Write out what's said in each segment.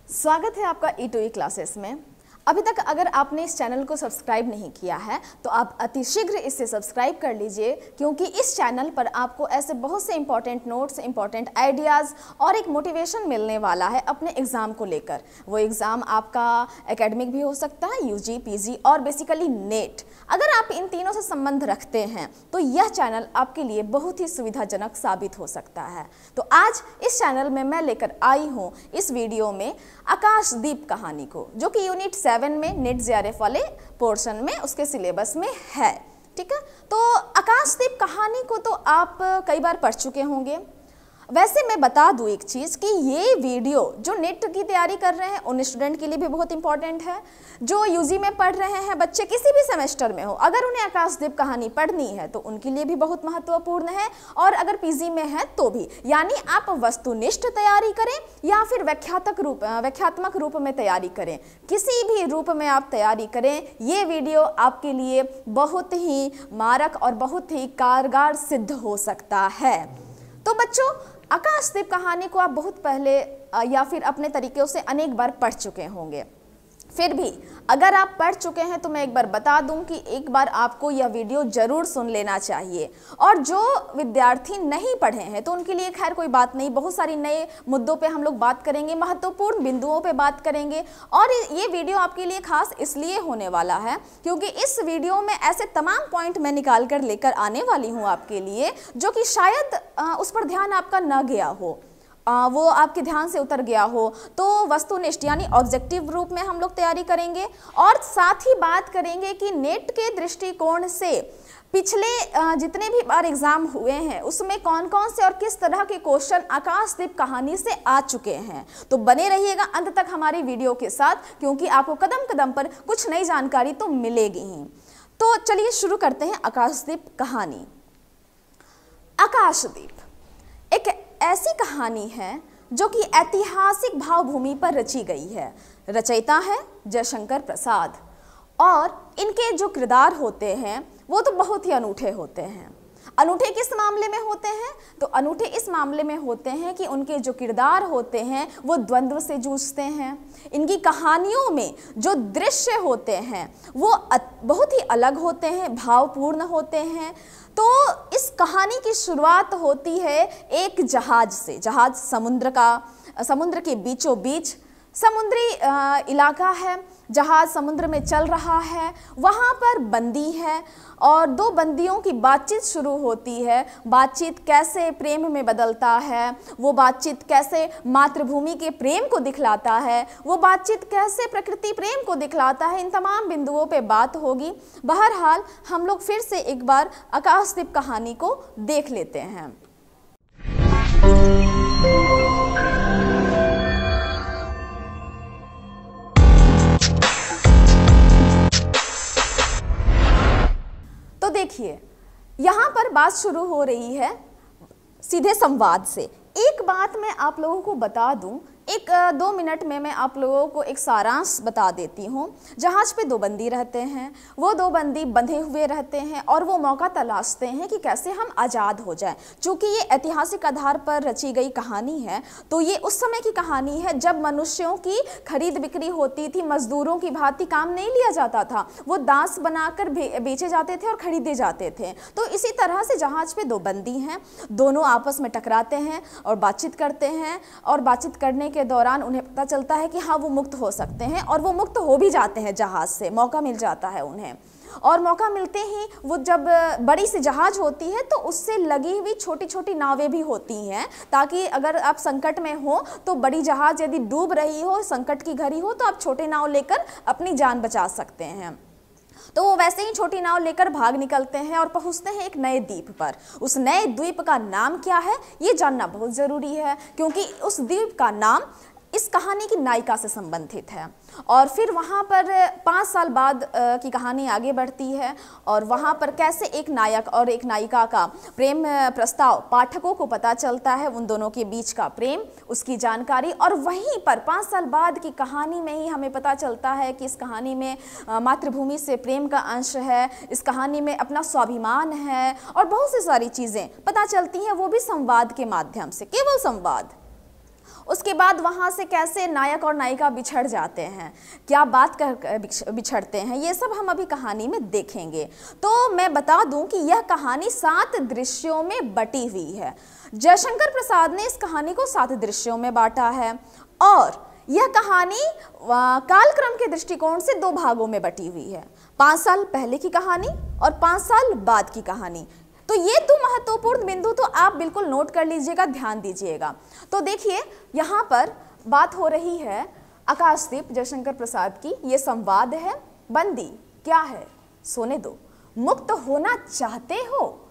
स्वागत है आपका E2E क्लासेस में। अभी तक अगर आपने इस चैनल को सब्सक्राइब नहीं किया है तो आप अतिशीघ्र इसे सब्सक्राइब कर लीजिए, क्योंकि इस चैनल पर आपको ऐसे बहुत से इंपॉर्टेंट नोट्स, इंपॉर्टेंट आइडियाज़ और एक मोटिवेशन मिलने वाला है अपने एग्ज़ाम को लेकर। वो एग्ज़ाम आपका एकेडमिक भी हो सकता है, यूजी, पीजी और बेसिकली नेट। अगर आप इन तीनों से संबंध रखते हैं तो यह चैनल आपके लिए बहुत ही सुविधाजनक साबित हो सकता है। तो आज इस चैनल में मैं लेकर आई हूँ इस वीडियो में आकाशदीप कहानी को, जो कि यूनिट 7 में नेट जेआरएफ वाले पोर्शन में उसके सिलेबस में है। ठीक है, तो आकाशदीप कहानी को तो आप कई बार पढ़ चुके होंगे। वैसे मैं बता दूं एक चीज़ कि ये वीडियो जो नेट की तैयारी कर रहे हैं उन स्टूडेंट के लिए भी बहुत इंपॉर्टेंट है। जो यूजी में पढ़ रहे हैं बच्चे किसी भी सेमेस्टर में हो, अगर उन्हें आकाशदीप कहानी पढ़नी है तो उनके लिए भी बहुत महत्वपूर्ण है, और अगर पीजी में है तो भी। यानी आप वस्तुनिष्ठ तैयारी करें या फिर व्याख्यात्मक रूप में तैयारी करें, किसी भी रूप में आप तैयारी करें, ये वीडियो आपके लिए बहुत ही मारक और बहुत ही कारगर सिद्ध हो सकता है। तो बच्चों, आकाशदीप कहानी को आप बहुत पहले या फिर अपने तरीक़ों से अनेक बार पढ़ चुके होंगे। फिर भी अगर आप पढ़ चुके हैं तो मैं एक बार बता दूं कि एक बार आपको यह वीडियो ज़रूर सुन लेना चाहिए। और जो विद्यार्थी नहीं पढ़े हैं तो उनके लिए खैर कोई बात नहीं, बहुत सारी नए मुद्दों पे हम लोग बात करेंगे, महत्वपूर्ण बिंदुओं पे बात करेंगे। और ये वीडियो आपके लिए खास इसलिए होने वाला है क्योंकि इस वीडियो में ऐसे तमाम पॉइंट मैं निकाल कर लेकर आने वाली हूँ आपके लिए, जो कि शायद उस पर ध्यान आपका न गया हो, वो आपके ध्यान से उतर गया हो। तो वस्तुनिष्ठ यानी ऑब्जेक्टिव रूप में हम लोग तैयारी करेंगे, और साथ ही बात करेंगे कि नेट के दृष्टिकोण से पिछले जितने भी बार एग्जाम हुए हैं उसमें कौन कौन से और किस तरह के क्वेश्चन आकाशदीप कहानी से आ चुके हैं। तो बने रहिएगा अंत तक हमारी वीडियो के साथ, क्योंकि आपको कदम कदम पर कुछ नई जानकारी तो मिलेगी ही। तो चलिए शुरू करते हैं आकाशदीप कहानी। आकाशदीप एक ऐसी कहानी है जो कि ऐतिहासिक भावभूमि पर रची गई है। रचयिता है जयशंकर प्रसाद, और इनके जो किरदार होते हैं वो तो बहुत ही अनूठे होते हैं। अनूठे किस मामले में होते हैं? तो अनूठे इस मामले में होते हैं कि उनके जो किरदार होते हैं वो द्वंद्व से जूझते हैं। इनकी कहानियों में जो दृश्य होते हैं वो बहुत ही अलग होते हैं, भावपूर्ण होते हैं। तो इस कहानी की शुरुआत होती है एक जहाज से। जहाज समुद्र के बीचों बीच समुद्री इलाका है, जहाज समुद्र में चल रहा है, वहाँ पर बंदी है और दो बंदियों की बातचीत शुरू होती है। बातचीत कैसे प्रेम में बदलता है, वो बातचीत कैसे मातृभूमि के प्रेम को दिखलाता है, वो बातचीत कैसे प्रकृति प्रेम को दिखलाता है, इन तमाम बिंदुओं पे बात होगी। बहरहाल हम लोग फिर से एक बार आकाशदीप कहानी को देख लेते हैं। तो देखिए, यहाँ पर बात शुरू हो रही है सीधे संवाद से। एक बात मैं आप लोगों को बता दूं, 1-2 मिनट में मैं आप लोगों को एक सारांश बता देती हूँ। जहाज पे दो बंदी रहते हैं, वो दो बंदी बंधे हुए रहते हैं और वो मौका तलाशते हैं कि कैसे हम आज़ाद हो जाएं। चूँकि ये ऐतिहासिक आधार पर रची गई कहानी है तो ये उस समय की कहानी है जब मनुष्यों की खरीद बिक्री होती थी, मजदूरों की भांति काम नहीं लिया जाता था, वो दास बनाकर बेचे जाते थे और खरीदे जाते थे। तो इसी तरह से जहाज पे दो बंदी हैं, दोनों आपस में टकराते हैं और बातचीत करते हैं, और बातचीत करने के दौरान उन्हें पता चलता है कि हाँ वो मुक्त हो सकते हैं, और वो मुक्त हो भी जाते हैं। जहाज से मौका मिल जाता है उन्हें, और मौका मिलते ही वो जब बड़ी सी जहाज होती है तो उससे लगी हुई छोटी छोटी नावें भी होती हैं, ताकि अगर आप संकट में हो तो बड़ी जहाज यदि डूब रही हो, संकट की घड़ी हो, तो आप छोटे नाव लेकर अपनी जान बचा सकते हैं। तो वो वैसे ही छोटी नाव लेकर भाग निकलते हैं और पहुंचते हैं एक नए द्वीप पर। उस नए द्वीप का नाम क्या है ये जानना बहुत ज़रूरी है, क्योंकि उस द्वीप का नाम इस कहानी की नायिका से संबंधित है। और फिर वहाँ पर 5 साल बाद की कहानी आगे बढ़ती है, और वहाँ पर कैसे एक नायक और एक नायिका का प्रेम प्रस्ताव पाठकों को पता चलता है, उन दोनों के बीच का प्रेम, उसकी जानकारी। और वहीं पर 5 साल बाद की कहानी में ही हमें पता चलता है कि इस कहानी में मातृभूमि से प्रेम का अंश है, इस कहानी में अपना स्वाभिमान है, और बहुत सी सारी चीज़ें पता चलती हैं, वो भी संवाद के माध्यम से, केवल संवाद। उसके बाद वहाँ से कैसे नायक और नायिका बिछड़ जाते हैं, क्या बात कर बिछड़ते हैं, ये सब हम अभी कहानी में देखेंगे। तो मैं बता दूं कि यह कहानी 7 दृश्यों में बटी हुई है। जयशंकर प्रसाद ने इस कहानी को 7 दृश्यों में बांटा है और यह कहानी कालक्रम के दृष्टिकोण से 2 भागों में बटी हुई है, 5 साल पहले की कहानी और 5 साल बाद की कहानी। तो ये 2 महत्वपूर्ण बिंदु तो आप बिल्कुल नोट कर लीजिएगा, ध्यान दीजिएगा। तो देखिए यहाँ पर बात हो रही है आकाशदीप जयशंकर प्रसाद की, ये संवाद है। बंदी क्या है, सोने दो, मुक्त होना चाहते हो।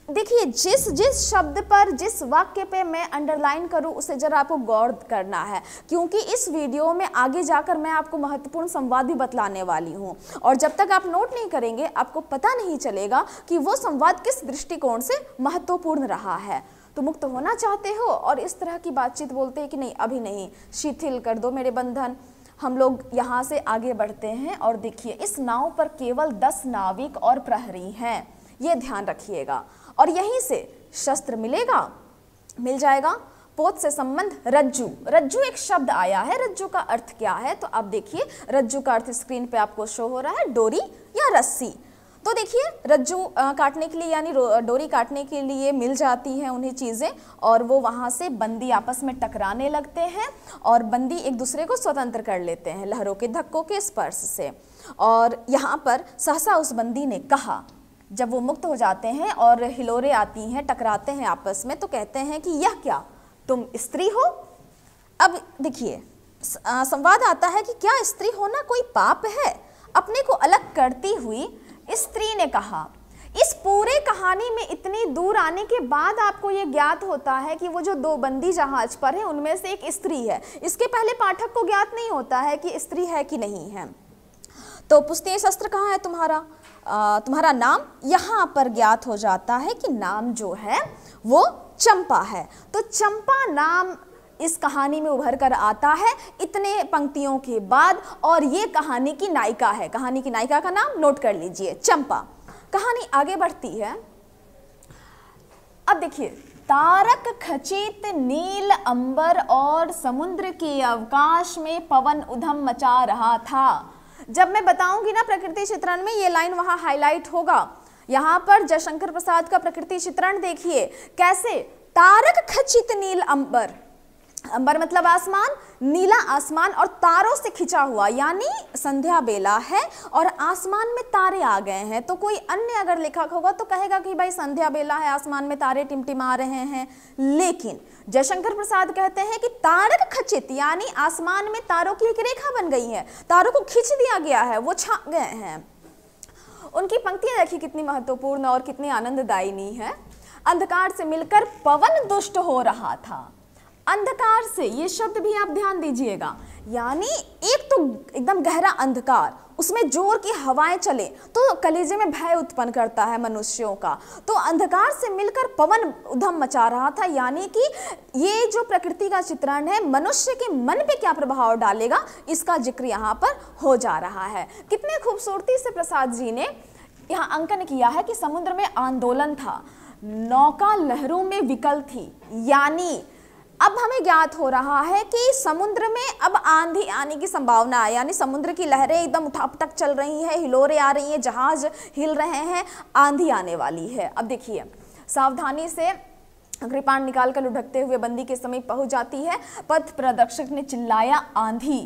देखिए जिस शब्द पर, जिस वाक्य पे मैं अंडरलाइन करूं उसे जरा आपको गौर करना है, क्योंकि इस वीडियो में आगे जाकर मैं आपको महत्वपूर्ण संवाद भी बतलाने वाली हूं और जब तक आप नोट नहीं करेंगे आपको पता नहीं चलेगा कि वो संवाद किस दृष्टिकोण से महत्वपूर्ण रहा है। तो मुक्त होना चाहते हो और इस तरह की बातचीत बोलते हैं कि नहीं अभी नहीं, शिथिल कर दो मेरे बंधन। हम लोग यहाँ से आगे बढ़ते हैं और देखिए इस नाव पर केवल 10 नाविक और प्रहरी हैं, ये ध्यान रखिएगा। और यहीं से शस्त्र मिल जाएगा। पोत से संबंध रज्जू, रज्जू एक शब्द आया है, रज्जू का अर्थ क्या है तो आप देखिए रज्जू का अर्थ स्क्रीन पे आपको शो हो रहा है, डोरी या रस्सी। तो देखिए रज्जू काटने के लिए यानी डोरी काटने के लिए मिल जाती हैं उन्हें चीज़ें और वो वहाँ से बंदी आपस में टकराने लगते हैं और बंदी एक दूसरे को स्वतंत्र कर लेते हैं लहरों के धक्कों के स्पर्श से। और यहाँ पर सहसा उस बंदी ने कहा, जब वो मुक्त हो जाते हैं और हिलोरे आती हैं, टकराते हैं आपस में, तो कहते हैं कि यह क्या, तुम स्त्री हो। अब देखिए संवाद आता है कि क्या स्त्री होना कोई पाप है। अपने को अलग करती हुई स्त्री ने कहा। इस पूरे कहानी में इतनी दूर आने के बाद आपको ये ज्ञात होता है कि वो जो 2 बंदी जहाज पर हैं उनमें से एक स्त्री है। इसके पहले पाठक को ज्ञात नहीं होता है कि स्त्री है कि नहीं है। तो पूछते हैं शस्त्र कहाँ है तुम्हारा, तुम्हारा नाम। यहाँ पर ज्ञात हो जाता है कि नाम जो है वो चंपा है। तो चंपा नाम इस कहानी में उभर कर आता है इतने पंक्तियों के बाद और ये कहानी की नायिका है। कहानी की नायिका का नाम नोट कर लीजिए, चंपा। कहानी आगे बढ़ती है। अब देखिए, तारक खचित नील अंबर और समुद्र के अवकाश में पवन उधम मचा रहा था। जब मैं बताऊंगी ना प्रकृति चित्रण में, ये लाइन वहां हाईलाइट होगा। यहाँ पर जयशंकर प्रसाद का प्रकृति चित्रण देखिए कैसे, तारक खचित नील अंबर, अंबर मतलब आसमान, नीला आसमान और तारों से खिंचा हुआ, यानी संध्या बेला है और आसमान में तारे आ गए हैं। तो कोई अन्य अगर लेखक होगा तो कहेगा कि भाई संध्या बेला है, आसमान में तारे टिमटिमा रहे हैं, लेकिन जयशंकर प्रसाद कहते हैं कि तारक खचित यानी आसमान में तारों की एक रेखा बन गई है, तारों को खींच दिया गया है, वो छा गए हैं। उनकी पंक्तियां देखिए कितनी महत्वपूर्ण और कितनी आनंददायिनी है। अंधकार से मिलकर पवन दुष्ट हो रहा था। अंधकार से, ये शब्द भी आप ध्यान दीजिएगा, यानी एक तो एकदम गहरा अंधकार, उसमें जोर की हवाएं चले तो कलेजे में भय उत्पन्न करता है मनुष्यों का। तो अंधकार से मिलकर पवन उधम मचा रहा था, यानी कि ये जो प्रकृति का चित्रण है मनुष्य के मन पे क्या प्रभाव डालेगा इसका जिक्र यहाँ पर हो जा रहा है। कितने खूबसूरती से प्रसाद जी ने यहाँ अंकन किया है कि समुद्र में आंदोलन था, नौका लहरों में विकल थी, यानी अब हमें ज्ञात हो रहा है कि समुद्र में अब आंधी आने की संभावना है, यानी समुद्र की लहरें एकदम उठापटक चल रही हैं, हिलोरें आ रही हैं, जहाज हिल रहे हैं, आंधी आने वाली है। अब देखिए सावधानी से कृपाण निकालकर लुढ़कते हुए बंदी के समीप पहुंच जाती है। पथ प्रदर्शक ने चिल्लाया, आंधी।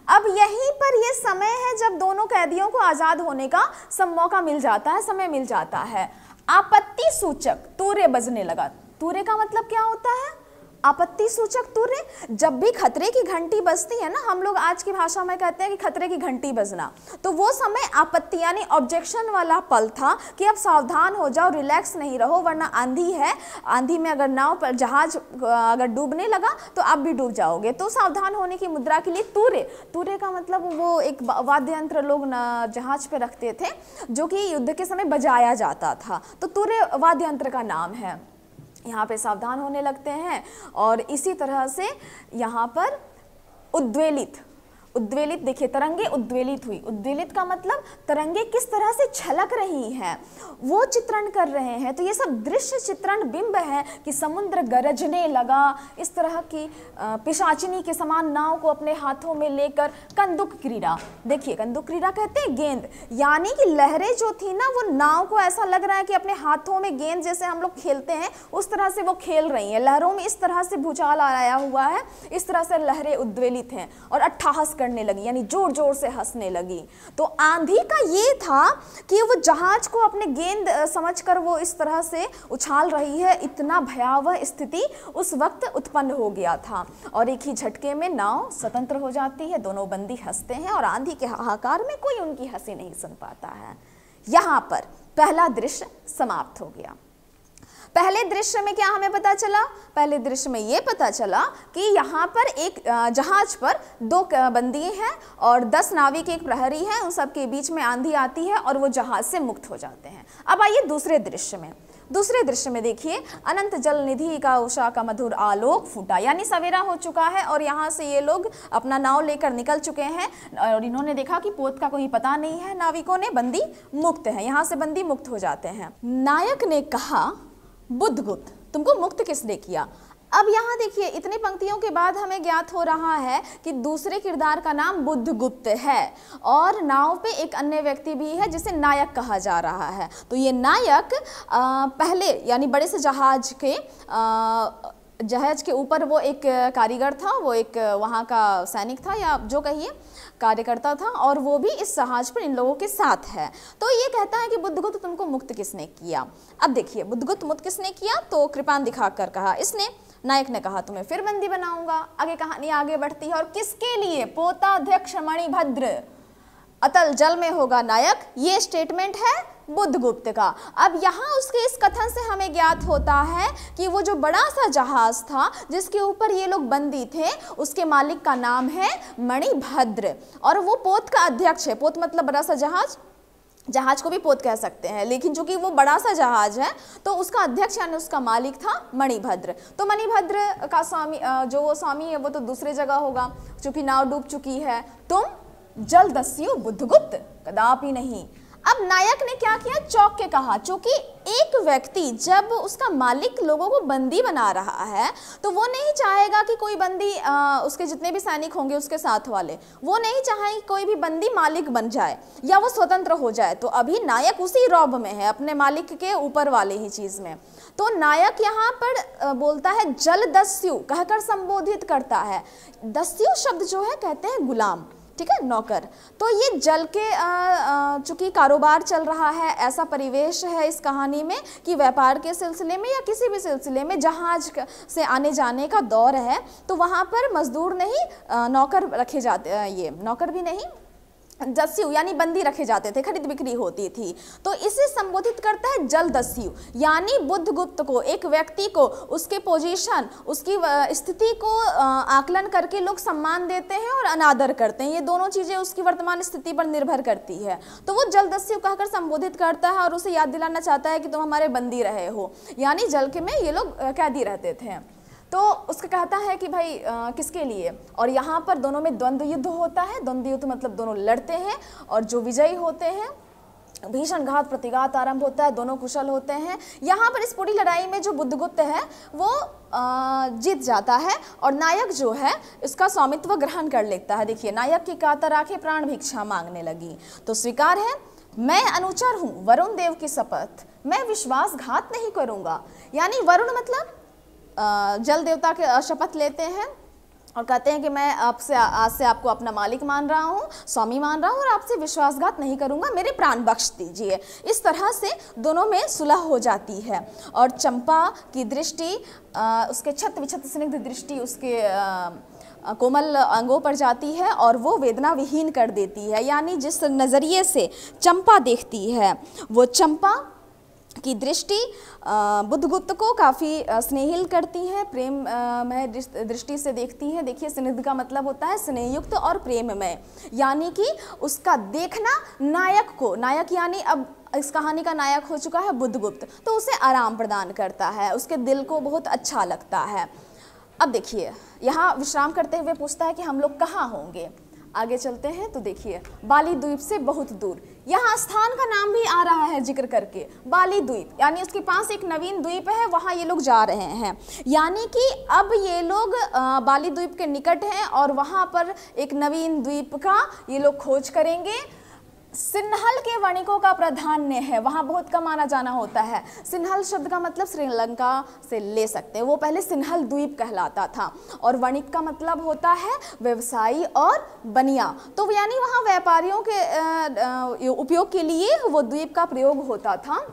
अब यहीं पर यह समय है जब दोनों कैदियों को आजाद होने का मौका मिल जाता है, समय मिल जाता है। आपत्ति सूचक तूर्य बजने लगा। तूर्य का मतलब क्या होता है? आपत्ति सूचक तूर्य। जब भी खतरे की घंटी बजती है ना, हम लोग आज की भाषा में कहते हैं कि खतरे की घंटी बजना, तो वो समय आपत्ति यानी ऑब्जेक्शन वाला पल था कि अब सावधान हो जाओ, रिलैक्स नहीं रहो, वरना आंधी है, आंधी में अगर नाव पर जहाज अगर डूबने लगा तो आप भी डूब जाओगे। तो सावधान होने की मुद्रा के लिए तूर्य, तूर्य का मतलब वो एक वाद्य यंत्र लोग जहाज पे रखते थे जो कि युद्ध के समय बजाया जाता था, तो तूर्य वाद्य यंत्र का नाम है। यहाँ पे सावधान होने लगते हैं और इसी तरह से यहाँ पर उद्वेलित, उद्वेलित, देखिए तरंगे उद्वेलित हुई, उद्वेलित का मतलब तरंगे किस तरह से छलक रही हैं वो चित्रण कर रहे हैं। तो ये सब दृश्य चित्रण बिंब है कि समुद्र गरजने लगा, इस तरह की पिशाचिनी के समान नाव को अपने हाथों में लेकर कंदुक क्रीड़ा, देखिए कंदुक क्रीड़ा कहते हैं गेंद, यानी कि लहरें जो थी ना वो नाव को ऐसा लग रहा है कि अपने हाथों में गेंद जैसे हम लोग खेलते हैं उस तरह से वो खेल रही हैं, लहरों में इस तरह से भूचाल आया हुआ है, इस तरह से लहरें उद्वेलित हैं और अट्ठहास करने लगी, यानी जोर जोर से हंसने लगी। तो आंधी का ये था कि वो जहाज को अपने गेंद समझकर वो इस तरह से उछाल रही है, इतना भयावह स्थिति उस वक्त उत्पन्न हो गया था और एक ही झटके में नाव स्वतंत्र हो जाती है, दोनों बंदी हंसते हैं और आंधी के हाहाकार में कोई उनकी हंसी नहीं सुन पाता है। यहाँ पर पहला दृश्य समाप्त हो गया। पहले दृश्य में क्या हमें पता चला? पहले दृश्य में ये पता चला कि यहाँ पर एक जहाज पर 2 बंदी हैं और 10 नाविक एक प्रहरी है, उन सब के बीच में आंधी आती है और वो जहाज से मुक्त हो जाते हैं। अब आइए दूसरे दृश्य में। दूसरे दृश्य में देखिए, अनंत जल निधि का उषा का मधुर आलोक फूटा, यानी सवेरा हो चुका है और यहाँ से ये लोग अपना नाव लेकर निकल चुके हैं और इन्होंने देखा कि पोत का कोई पता नहीं है, नाविकों ने, बंदी मुक्त है, यहाँ से बंदी मुक्त हो जाते हैं। नायक ने कहा, बुद्धगुप्त तुमको मुक्त किसने किया? अब यहाँ देखिए, इतनी पंक्तियों के बाद हमें ज्ञात हो रहा है कि दूसरे किरदार का नाम बुद्धगुप्त है और नाव पे एक अन्य व्यक्ति भी है जिसे नायक कहा जा रहा है। तो ये नायक पहले यानी बड़े से जहाज के ऊपर वो एक कारीगर था, वो एक वहाँ का सैनिक था या जो कहिए कार्यकर्ता था और वो भी इस जहाज पर इन लोगों के साथ है। तो ये कहता है कि बुद्धगुप्त तुमको मुक्त किसने किया? अब देखिए, बुद्धगुप्त मुक्त किसने किया? तो कृपान दिखाकर कहा इसने। नायक ने कहा तुम्हें फिर बंदी बनाऊंगा। आगे कहानी आगे बढ़ती है और किसके लिए? पोताध्यक्ष मणिभद्र, अतल जल में होगा नायक, ये स्टेटमेंट है बुद्धगुप्त का। अब यहाँ उसके इस कथन से हमें ज्ञात होता है कि वो जो बड़ा सा जहाज था जिसके ऊपर ये लोग बंदी थे, उसके मालिक का नाम है मणिभद्र और वो पोत का अध्यक्ष है। पोत मतलब बड़ा सा जहाज, जहाज को भी पोत कह सकते हैं, लेकिन चूंकि वो बड़ा सा जहाज है तो उसका अध्यक्ष यानी उसका मालिक था मणिभद्र। तो मणिभद्र का स्वामी, जो वो स्वामी है वो तो दूसरी जगह होगा, चूंकि नाव डूब चुकी है। तुम जलदस्यु बुद्धगुप्त, कदापि नहीं। अब नायक ने क्या किया? चौंक के कहा, चूंकि एक व्यक्ति जब उसका मालिक लोगों को बंदी बना रहा है तो वो नहीं चाहेगा कि कोई बंदी, उसके जितने भी सैनिक होंगे उसके साथ वाले, वो नहीं चाहे कि कोई भी बंदी मालिक बन जाए या वो स्वतंत्र हो जाए। तो अभी नायक उसी रौब में है, अपने मालिक के ऊपर वाले ही चीज में। तो नायक यहाँ पर बोलता है जलदस्यु कहकर संबोधित करता है। दस्यु शब्द जो है कहते हैं गुलाम, ठीक है, नौकर। तो ये जल के चूंकि कारोबार चल रहा है, ऐसा परिवेश है इस कहानी में कि व्यापार के सिलसिले में या किसी भी सिलसिले में जहाज से आने जाने का दौर है, तो वहाँ पर मजदूर नहीं नौकर रखे जाते, ये नौकर भी नहीं दस्यु यानी बंदी रखे जाते थे, खरीद बिक्री होती थी। तो इसे संबोधित करता है जलदस्यु, यानी बुद्धगुप्त को, एक व्यक्ति को, उसके पोजीशन, उसकी स्थिति को आकलन करके लोग सम्मान देते हैं और अनादर करते हैं। ये दोनों चीजें उसकी वर्तमान स्थिति पर निर्भर करती है। तो वो जलदस्यु कहकर संबोधित करता है और उसे याद दिलाना चाहता है कि तुम हमारे बंदी रहे हो, यानी जल के में ये लोग कैदी रहते थे। तो उसका कहता है कि भाई किसके लिए? और यहाँ पर दोनों में द्वंद्व युद्ध होता है। द्वंद्व युद्ध मतलब दोनों लड़ते हैं और जो विजयी होते हैं, भीषण घात प्रतिघात आरंभ होता है, दोनों कुशल होते हैं। यहाँ पर इस पूरी लड़ाई में जो बुद्धगुप्त है वो जीत जाता है और नायक जो है इसका स्वामित्व ग्रहण कर लेता है। देखिए, नायक की कातर आंखें प्राण भिक्षा मांगने लगी। तो स्वीकार है, मैं अनुचर हूँ वरुण देव की शपथ, मैं विश्वासघात नहीं करूँगा। यानी वरुण मतलब जल देवता के शपथ लेते हैं और कहते हैं कि मैं आपसे आज से आपको अपना मालिक मान रहा हूँ, स्वामी मान रहा हूँ और आपसे विश्वासघात नहीं करूँगा, मेरे प्राण बख्श दीजिए। इस तरह से दोनों में सुलह हो जाती है और चंपा की दृष्टि, उसके छत विछत स्निग्ध दृष्टि उसके कोमल अंगों पर जाती है और वो वेदना विहीन कर देती है। यानी जिस नज़रिए से चंपा देखती है, वो चंपा की दृष्टि बुद्धगुप्त को काफ़ी स्नेहिल करती है, प्रेममय दृष्टि से देखती है। देखिए, स्निग्ध का मतलब होता है स्नेहयुक्त और प्रेममय, यानी कि उसका देखना नायक को, नायक यानी अब इस कहानी का नायक हो चुका है बुद्धगुप्त, तो उसे आराम प्रदान करता है, उसके दिल को बहुत अच्छा लगता है। अब देखिए, यहाँ विश्राम करते हुए पूछता है कि हम लोग कहाँ होंगे। आगे चलते हैं तो देखिए, बाली द्वीप से बहुत दूर, यहाँ स्थान का नाम भी आ रहा है जिक्र करके, बाली द्वीप, यानी उसके पास एक नवीन द्वीप है, वहाँ ये लोग जा रहे हैं। यानी कि अब ये लोग बाली द्वीप के निकट हैं और वहाँ पर एक नवीन द्वीप का ये लोग खोज करेंगे। सिन्हल के वणिकों का प्राधान्य है, वहाँ बहुत कम आना जाना होता है। सिन्हल शब्द का मतलब श्रीलंका से ले सकते हैं, वो पहले सिन्हल द्वीप कहलाता था। और वणिक का मतलब होता है व्यवसायी और बनिया, तो यानी वहाँ व्यापारियों के उपयोग के लिए वो द्वीप का प्रयोग होता था।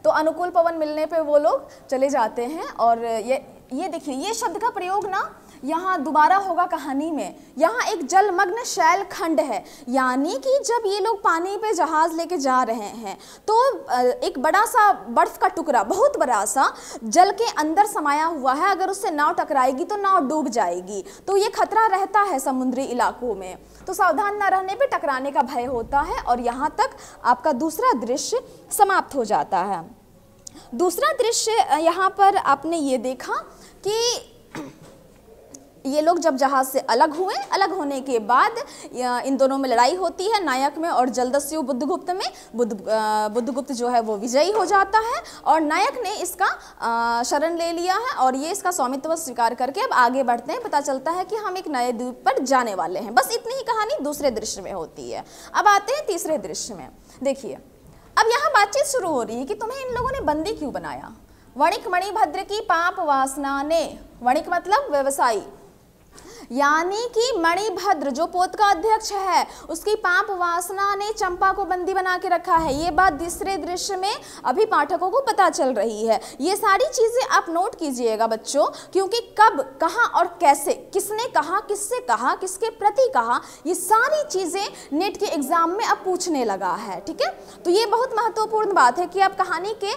तो अनुकूल पवन मिलने पे वो लोग चले जाते हैं। और ये देखिए, ये शब्द का प्रयोग ना यहाँ दोबारा होगा कहानी में। यहाँ एक जलमग्न शैल खंड है, यानी कि जब ये लोग पानी पे जहाज लेके जा रहे हैं तो एक बड़ा सा बर्फ का टुकड़ा, बहुत बड़ा सा, जल के अंदर समाया हुआ है। अगर उससे नाव टकराएगी तो नाव डूब जाएगी, तो ये खतरा रहता है समुद्री इलाकों में, तो सावधान न रहने पे टकराने का भय होता है। और यहाँ तक आपका दूसरा दृश्य समाप्त हो जाता है। दूसरा दृश्य यहाँ पर आपने ये देखा कि ये लोग जब जहाज से अलग हुए, अलग होने के बाद इन दोनों में लड़ाई होती है, नायक में और जलदस्यु बुद्धगुप्त में। बुद्धगुप्त जो है वो विजयी हो जाता है और नायक ने इसका शरण ले लिया है और ये इसका स्वामित्व स्वीकार करके अब आगे बढ़ते हैं। पता चलता है कि हम एक नए द्वीप पर जाने वाले हैं। बस इतनी ही कहानी दूसरे दृश्य में होती है। अब आते हैं तीसरे दृश्य में। देखिए, अब यहाँ बातचीत शुरू हो रही है कि तुम्हें इन लोगों ने बंदी क्यों बनाया। वणिक मणिभद्र की पाप वासना ने, वणिक मतलब व्यवसायी, यानी कि मणिभद्र जो पोत का अध्यक्ष है, उसकी पाप वासना ने चंपा को बंदी बना के रखा है। ये बात तीसरे दृश्य में अभी पाठकों को पता चल रही है। ये सारी चीजें आप नोट कीजिएगा बच्चों, क्योंकि कब, कहाँ और कैसे, किसने कहा, किससे कहा, किसके प्रति कहा, ये सारी चीजें नेट के एग्जाम में अब पूछने लगा है। ठीक है, तो ये बहुत महत्वपूर्ण बात है कि आप कहानी के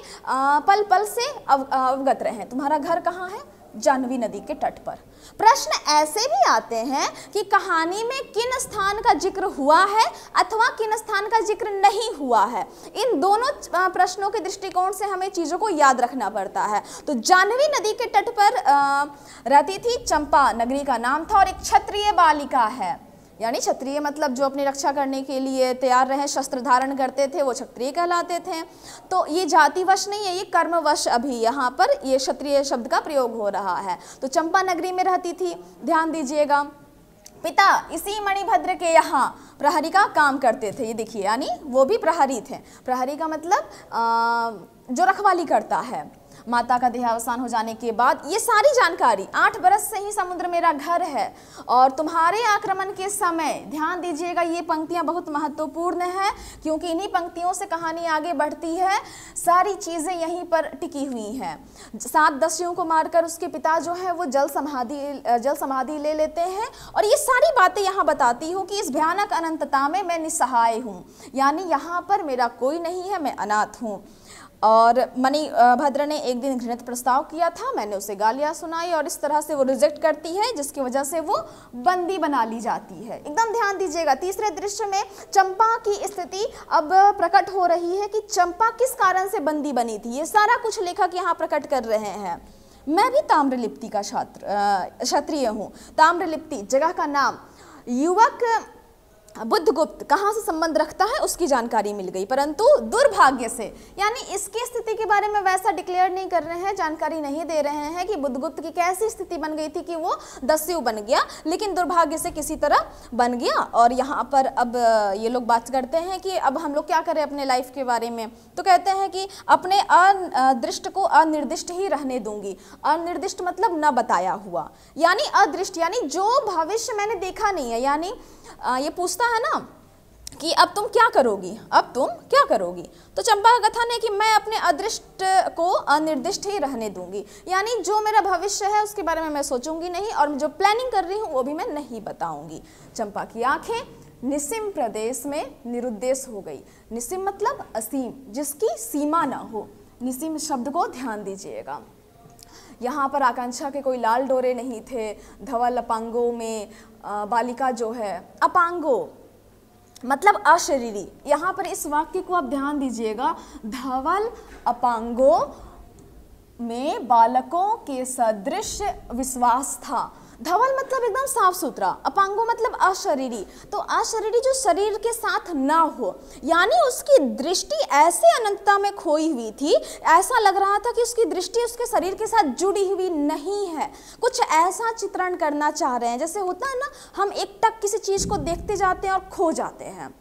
पल पल से अवगत रहें। तुम्हारा घर कहाँ है? जाह्नवी नदी के तट पर। प्रश्न ऐसे भी आते हैं कि कहानी में किन स्थान का जिक्र हुआ है अथवा किन स्थान का जिक्र नहीं हुआ है। इन दोनों प्रश्नों के दृष्टिकोण से हमें चीजों को याद रखना पड़ता है। तो जाह्नवी नदी के तट पर रहती थी चंपा, नगरी का नाम था, और एक क्षत्रिय बालिका है, यानी क्षत्रिय मतलब जो अपनी रक्षा करने के लिए तैयार रहे, शस्त्र धारण करते थे, वो क्षत्रिय कहलाते थे। तो ये जातिवश नहीं है, ये कर्मवश अभी यहाँ पर ये क्षत्रिय शब्द का प्रयोग हो रहा है। तो चंपा नगरी में रहती थी, ध्यान दीजिएगा। पिता इसी मणिभद्र के यहाँ प्रहरी का काम करते थे। ये देखिए, यानी वो भी प्रहरी थे। प्रहरी का मतलब जो रखवाली करता है। माता का देहावसान हो जाने के बाद ये सारी जानकारी, 8 बरस से ही समुद्र मेरा घर है और तुम्हारे आक्रमण के समय, ध्यान दीजिएगा ये पंक्तियां बहुत महत्वपूर्ण है क्योंकि इन्हीं पंक्तियों से कहानी आगे बढ़ती है। सारी चीजें यहीं पर टिकी हुई हैं। 7 दस्युओं को मारकर उसके पिता जो है वो जल समाधि ले लेते हैं और ये सारी बातें यहाँ बताती हूँ कि इस भयानक अनंतता में मैं निस्सहाय हूँ, यानी यहाँ पर मेरा कोई नहीं है, मैं अनाथ हूँ। और मणिभद्र ने एक दिन घृणित प्रस्ताव किया था, मैंने उसे गालियाँ सुनाई और इस तरह से वो रिजेक्ट करती है, जिसकी वजह से वो बंदी बना ली जाती है। एकदम ध्यान दीजिएगा, तीसरे दृश्य में चंपा की स्थिति अब प्रकट हो रही है कि चंपा किस कारण से बंदी बनी थी। ये सारा कुछ लेखक यहाँ प्रकट कर रहे हैं। मैं भी ताम्रलिप्ति का क्षत्रिय हूँ। ताम्रलिप्ति जगह का नाम। युवक बुद्धगुप्त कहाँ से संबंध रखता है उसकी जानकारी मिल गई, परंतु दुर्भाग्य से, यानी इसकी स्थिति के बारे में वैसा डिक्लेयर नहीं कर रहे हैं, जानकारी नहीं दे रहे हैं कि बुद्धगुप्त की कैसी स्थिति बन गई थी कि वो दस्यु बन गया, लेकिन दुर्भाग्य से किसी तरह बन गया। और यहाँ पर अब ये लोग बात करते हैं कि अब हम लोग क्या करें अपने लाइफ के बारे में, तो कहते हैं कि अपने अदृष्ट को अनिर्दिष्ट ही रहने दूंगी। अनिर्दिष्ट मतलब न बताया हुआ, यानी अदृष्ट, यानी जो भविष्य मैंने देखा नहीं है। यानी ये पूछता है ना कि अब तुम क्या करोगी, अब तुम क्या करोगी, तो चंपा का कथन है कि मैं अपने अदृष्ट को अनिर्दिष्ट ही रहने दूंगी, यानी जो मेरा भविष्य है उसके बारे में मैं सोचूंगी नहीं और जो प्लानिंग कर रही हूँ वो भी मैं नहीं बताऊंगी। चंपा की आंखें निसिम प्रदेश में निरुद्देश हो गई। निसिम मतलब असीम, जिसकी सीमा ना हो। निसिम शब्द को ध्यान दीजिएगा। यहाँ पर आकांक्षा के कोई लाल डोरे नहीं थे। धवल अपांगों में बालिका जो है, अपांगो मतलब अशरीरी। यहाँ पर इस वाक्य को आप ध्यान दीजिएगा। धवल अपांगों में बालकों के सदृश विश्वास था। धवल मतलब एकदम साफ सुथरा, अपांगो मतलब अशरीरी, तो अशरीरी जो शरीर के साथ ना हो, यानी उसकी दृष्टि ऐसे अनंतता में खोई हुई थी, ऐसा लग रहा था कि उसकी दृष्टि उसके शरीर के साथ जुड़ी हुई नहीं है। कुछ ऐसा चित्रण करना चाह रहे हैं, जैसे होता है ना, हम एकटक किसी चीज को देखते जाते हैं और खो जाते हैं,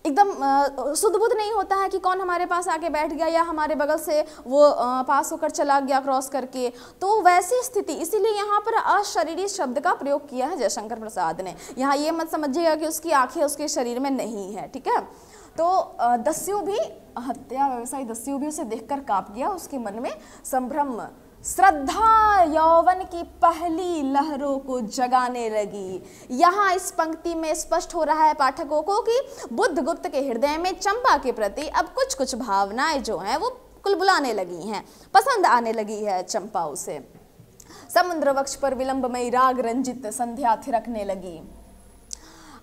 एकदम सुध बुध नहीं होता है कि कौन हमारे पास आके बैठ गया या हमारे बगल से वो पास होकर चला गया क्रॉस करके, तो वैसी स्थिति। इसीलिए यहाँ पर अशरीरी शब्द का प्रयोग किया है जयशंकर प्रसाद ने। यहाँ ये मत समझिएगा कि उसकी आंखें उसके शरीर में नहीं है, ठीक है। तो दस्यु भी, हत्या व्यवसायी दस्यु भी उसे देखकर कांप गया, उसके मन में संभ्रम, श्रद्धा यौवन की पहली लहरों को जगाने लगी। यहाँ इस पंक्ति में स्पष्ट हो रहा है पाठकों को कि बुद्धगुप्त के हृदय में चंपा के प्रति अब कुछ कुछ भावनाएं जो हैं वो कुलबुलाने लगी हैं, पसंद आने लगी है चंपा उसे। समुद्र वक्ष पर विलंबमयी राग रंजित संध्या थिरकने लगी।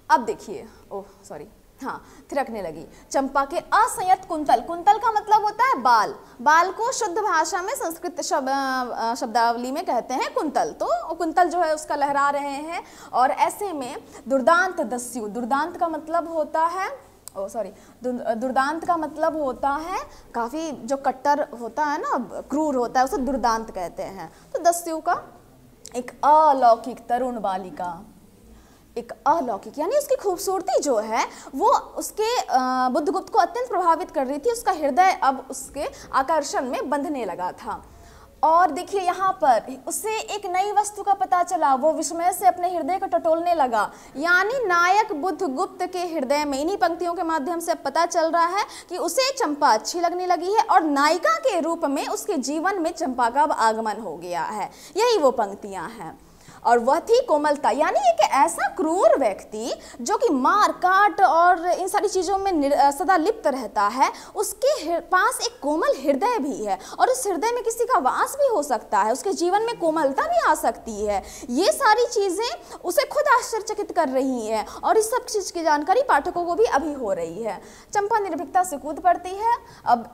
अब देखिए, ओह सॉरी, हाँ, थिरकने लगी। चंपा के असंयत कुंतल, कुंतल का मतलब होता है बाल, बाल को शुद्ध भाषा में संस्कृत शब्दावली में कहते हैं कुंतल, तो कुंतल जो है उसका लहरा रहे हैं। और ऐसे में दुर्दांत दस्यु, दुर्दांत का मतलब होता है, दुर्दांत का मतलब होता है काफी जो कट्टर होता है ना, क्रूर होता है, उसे दुर्दांत कहते हैं। तो दस्यु का एक अलौकिक तरुण बालिका, एक अलौकिक, यानी उसकी खूबसूरती जो है वो उसके बुद्धगुप्त को अत्यंत प्रभावित कर रही थी। उसका हृदय अब उसके आकर्षण में बंधने लगा था। और देखिए यहाँ पर उसे एक नई वस्तु का पता चला, वो विस्मय से अपने हृदय को टटोलने लगा। यानी नायक बुद्धगुप्त के हृदय में इन्हीं पंक्तियों के माध्यम से पता चल रहा है कि उसे चंपा अच्छी लगने लगी है और नायिका के रूप में उसके जीवन में चंपा का आगमन हो गया है। यही वो पंक्तियां हैं। और वह थी कोमलता, यानी एक ऐसा क्रूर व्यक्ति जो कि मार काट और इन सारी चीज़ों में सदा लिप्त रहता है, उसके पास एक कोमल हृदय भी है और उस हृदय में किसी का वास भी हो सकता है, उसके जीवन में कोमलता भी आ सकती है। ये सारी चीज़ें उसे खुद आश्चर्यचकित कर रही हैं और इस सब चीज़ की जानकारी पाठकों को भी अभी हो रही है। चंपा निर्भीकता से कूद पड़ती है। अब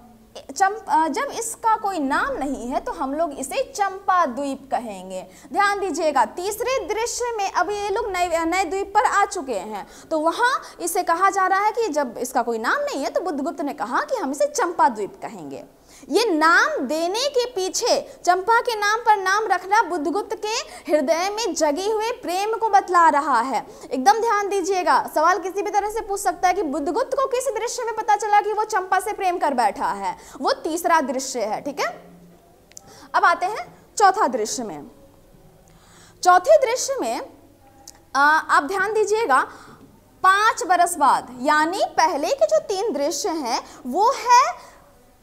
जब इसका कोई नाम नहीं है तो हम लोग इसे चंपा द्वीप कहेंगे। ध्यान दीजिएगा, तीसरे दृश्य में अब ये लोग नए द्वीप पर आ चुके हैं, तो वहाँ इसे कहा जा रहा है कि जब इसका कोई नाम नहीं है तो बुद्धगुप्त ने कहा कि हम इसे चंपा द्वीप कहेंगे। ये नाम देने के पीछे, चंपा के नाम पर नाम रखना बुद्धगुप्त के हृदय में जगे हुए प्रेम को बतला रहा है। एकदम ध्यान दीजिएगा, सवाल किसी भी तरह से पूछ सकता है कि बुद्धगुप्त को किस दृश्य में पता चला कि वो चंपा से प्रेम कर बैठा है। वो तीसरा दृश्य है, ठीक है। अब आते हैं चौथा दृश्य में। चौथे दृश्य में आप ध्यान दीजिएगा, 5 बरस बाद, यानी पहले के जो 3 दृश्य हैं वो है